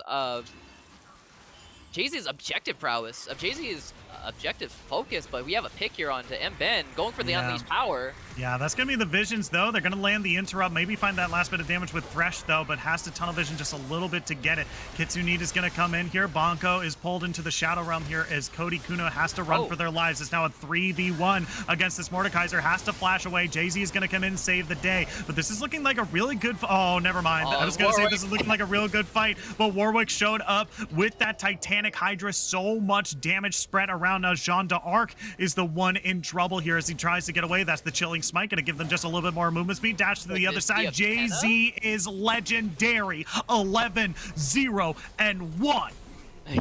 objective prowess. Jay-Z's objective focus, but we have a pick here onto M-Ben, going for the Unleashed Power. Yeah, that's going to be the Visions, though. They're going to land the Interrupt, maybe find that last bit of damage with Thresh, though, but has to Tunnel Vision just a little bit to get it. Kitsune is going to come in here. Bonko is pulled into the Shadow Realm here as Cody Kuno has to run for their lives. It's now a 3v1 against this Mordekaiser. Has to flash away. Jay-Z is going to come in and save the day, but this is looking like a really good... Oh, never mind. I was going to say this is looking like a real good fight, but Warwick showed up with that Titanic Hydra. So much damage spread around. Jean d'Arc is the one in trouble here as he tries to get away. That's the Chilling Smite, going to give them just a little bit more movement speed. Dash to the other side. Jay-Z is legendary. 11-0 and 1.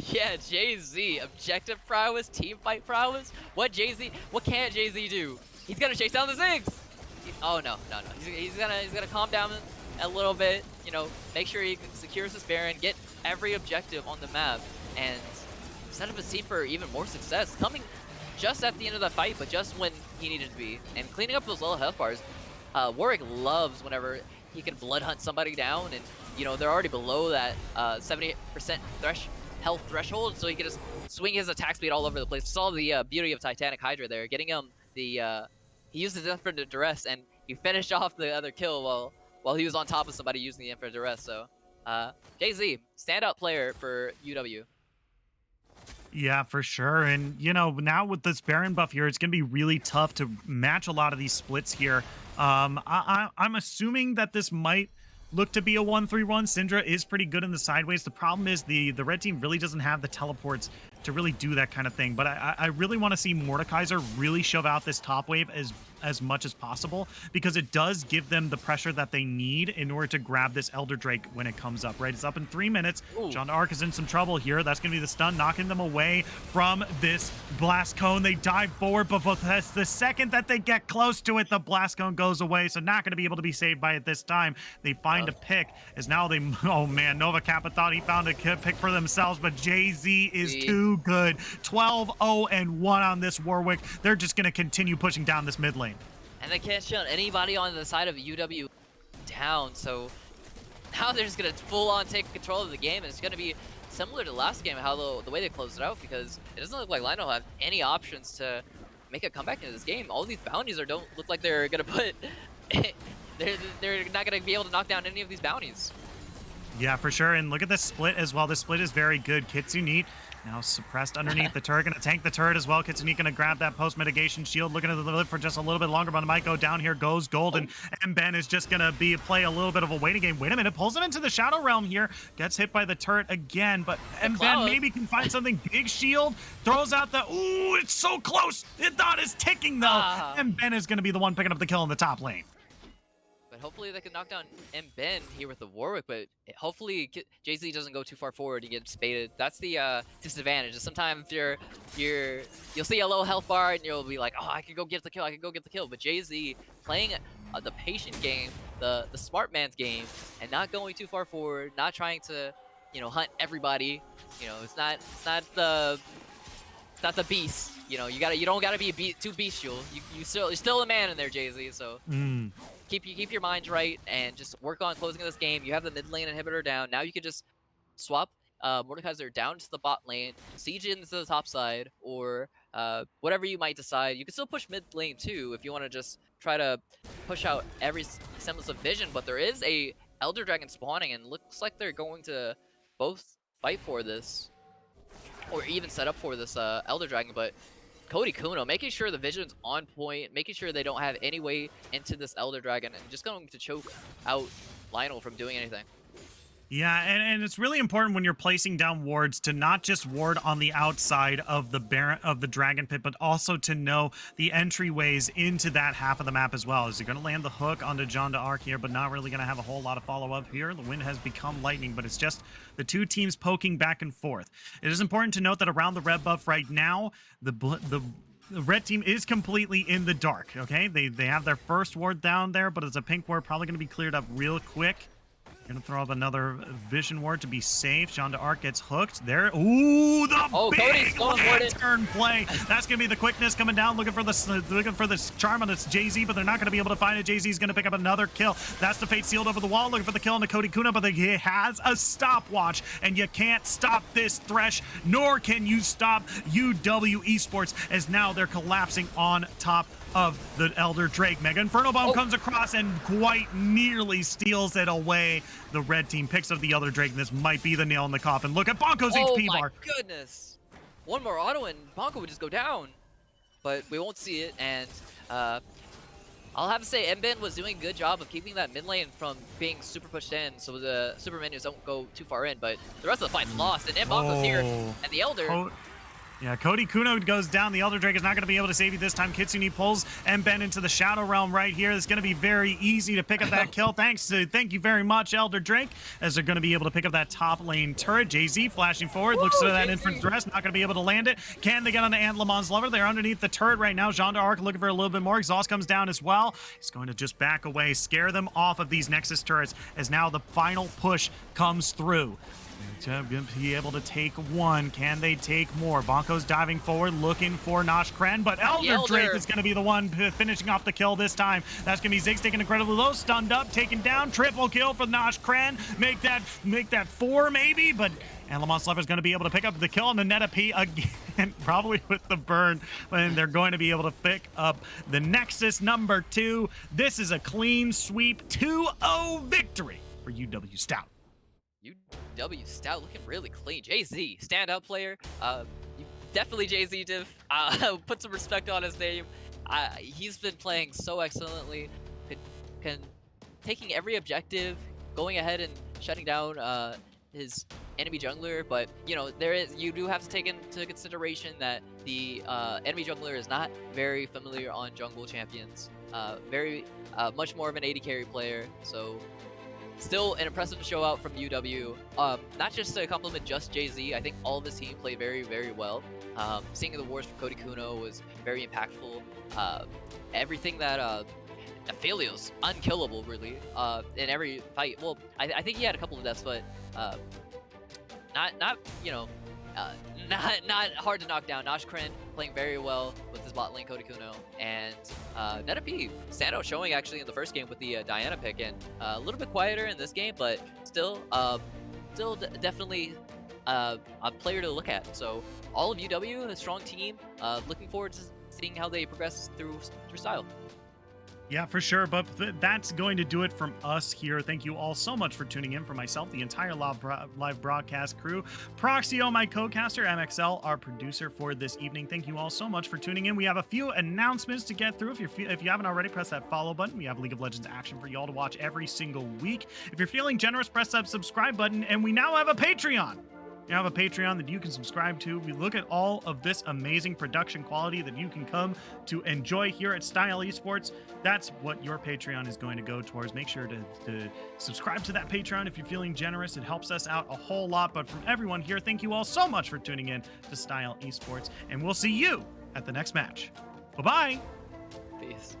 Yeah, Jay-Z, objective prowess, team fight prowess. What can't Jay-Z do? He's gonna chase down the Ziggs. Oh no. He's gonna calm down a little bit. You know, make sure he secures his Baron, get every objective on the map, and set up a scene for even more success. Coming just at the end of the fight, but just when he needed to be, and cleaning up those low health bars. Warwick loves whenever he can blood hunt somebody down, and you know they're already below that 70% health threshold, so he can just swing his attack speed all over the place. Saw the beauty of Titanic Hydra there, getting him the he used his Infinite Duress, and he finished off the other kill while he was on top of somebody using the Infinite Duress. So Jay-Z, standout player for UW. Yeah, for sure. And, you know, now with this Baron buff here, it's going to be really tough to match a lot of these splits here. I'm assuming that this might look to be a 1-3-1. Syndra is pretty good in the sideways. The problem is the red team really doesn't have the teleports to really do that kind of thing. But I really want to see Mordekaiser really shove out this top wave as much as possible, because it does give them the pressure that they need in order to grab this Elder Drake when it comes up, right? It's up in 3 minutes. Jean d'Arc is in some trouble here. That's going to be the stun, knocking them away from this Blast Cone. They dive forward, but the second that they get close to it, the Blast Cone goes away, so not going to be able to be saved by it this time. They find a pick, as now they... Oh, man, Nova Kappa thought he found a pick for themselves, but Jay-Z is too good. 12-0 and 1 on this Warwick. They're just going to continue pushing down this mid lane. And they can't shut anybody on the side of UW down, so now they're just going to full-on take control of the game, and it's going to be similar to last game, how the way they closed it out, because it doesn't look like Lionel have any options to make a comeback into this game. All these bounties don't look like they're going to put... they're not going to be able to knock down any of these bounties. Yeah, for sure. And look at this split as well. This split is very good. Kitsune now suppressed underneath the turret. Going to tank the turret as well. Kitsune going to grab that post-mitigation shield. Looking to live for just a little bit longer, but it might go down here. Goes Golden. And Ben is just going to play a little bit of a waiting game. Wait a minute. Pulls him into the Shadow Realm here. Gets hit by the turret again. But Ben maybe can find something. Big shield. Throws out the... Ooh, it's so close. The dot is ticking, though. And Ben is going to be the one picking up the kill in the top lane. But hopefully they can knock down M-Ben here with the Warwick, but hopefully Jay-Z doesn't go too far forward and get spaded. That's the disadvantage. Sometimes you'll see a low health bar and you'll be like, oh, I can go get the kill. But Jay-Z playing the patient game, the smart man's game, and not going too far forward, not trying to, you know, hunt everybody. You know, it's not the beast. You know, you don't gotta be too bestial. You're still a man in there, Jay-Z. So keep your minds right and just work on closing this game. You have the mid lane inhibitor down. Now you can just swap Mordekaiser down to the bot lane, siege into the top side, or whatever you might decide. You can still push mid lane too if you want to just try to push out every semblance of vision. But there is a Elder Dragon spawning, and looks like they're going to both fight for this, or even set up for this Elder Dragon. But Cody Kuno making sure the vision's on point, making sure they don't have any way into this Elder Dragon, and just going to choke out Lionel from doing anything. Yeah, and it's really important when you're placing down wards to not just ward on the outside of the Dragon Pit, but also to know the entryways into that half of the map as well. Is he going to land the hook onto Jean d'Arc here, but not really going to have a whole lot of follow-up here? The wind has become lightning, but it's just the two teams poking back and forth. It is important to note that around the red buff right now, the the red team is completely in the dark, okay? They have their first ward down there, but it's a pink ward, probably going to be cleared up real quick. Gonna throw up another vision ward to be safe. Jean d'Arc gets hooked there. Ooh, the big lantern play. That's gonna be the quickness coming down, looking for this charm on this Jay-Z, but they're not gonna be able to find it. Jay-Z's gonna pick up another kill. That's the fate sealed over the wall, looking for the kill on the Cody Kuna, but he has a stopwatch, and you can't stop this Thresh, nor can you stop UW Esports, as now they're collapsing on top of the Elder Drake. Mega Inferno Bomb comes across and quite nearly steals it away. The red team picks up the Elder Drake, and this might be the nail in the coffin. Look at Bonko's HP bar. Oh my goodness. One more auto and Bonko would just go down. But we won't see it, and I'll have to say Mben was doing a good job of keeping that mid lane from being super pushed in, so the super minions don't go too far in, but the rest of the fight's lost, and Bonko's here, and the Elder... Yeah, Cody Kuno goes down. The Elder Drake is not going to be able to save you this time. Kitsune pulls Mben into the Shadow Realm right here. It's going to be very easy to pick up that kill. Thank you very much, Elder Drake, as they're going to be able to pick up that top lane turret. Jay-Z flashing forward, looks to that inference dress, not going to be able to land it. Can they get onto Ant Lamon's Lover? They're underneath the turret right now. Jean d'Arc looking for a little bit more. Exhaust comes down as well. He's going to just back away, scare them off of these Nexus turrets, as now the final push comes through. To be able to take one. Can they take more? Bonko's diving forward, looking for Nosh Kren, but Elder Drake is going to be the one finishing off the kill this time. That's going to be Ziggs taking incredibly low, stunned up, taken down, triple kill for Nosh Kren. Make that 4 maybe, but Lamont Sluffer is going to be able to pick up the kill on the Neta P again, probably with the burn, and they're going to be able to pick up the Nexus number 2. This is a clean sweep 2-0 victory for UW Stout. UW Stout looking really clean. Jay-Z, standout player. Definitely Jay-Z div. Put some respect on his name. He's been playing so excellently. Taking every objective, going ahead and shutting down his enemy jungler, but you do have to take into consideration that the enemy jungler is not very familiar on jungle champions. Very much more of an AD carry player, so still an impressive show out from UW. Not just to compliment just Jay-Z, I think all of this team played very, very well. Seeing the wars from Cody Kuno was very impactful. Everything that Aphelios, unkillable really, in every fight. Well, I think he had a couple of deaths, but not hard to knock down. Nosh Kren playing very well with his bot lane Cody Kuno, and Neta P standout showing actually in the first game with the Diana pick, and a little bit quieter in this game, but still definitely a player to look at. So all of UW, a strong team. Looking forward to seeing how they progress through style. Yeah, for sure. But that's going to do it from us here. Thank you all so much for tuning in. For myself, the entire live broadcast crew, Proxio, my co-caster, MXL, our producer for this evening. Thank you all so much for tuning in. We have a few announcements to get through. If you haven't already, press that follow button. We have League of Legends action for y'all to watch every single week. If you're feeling generous, press that subscribe button. And we now have a Patreon. You have a Patreon that you can subscribe to. We look at all of this amazing production quality that you can come to enjoy here at Style Esports. That's what your Patreon is going to go towards. Make sure to subscribe to that Patreon if you're feeling generous. It helps us out a whole lot. But from everyone here, thank you all so much for tuning in to Style Esports. And we'll see you at the next match. Bye-bye. Peace.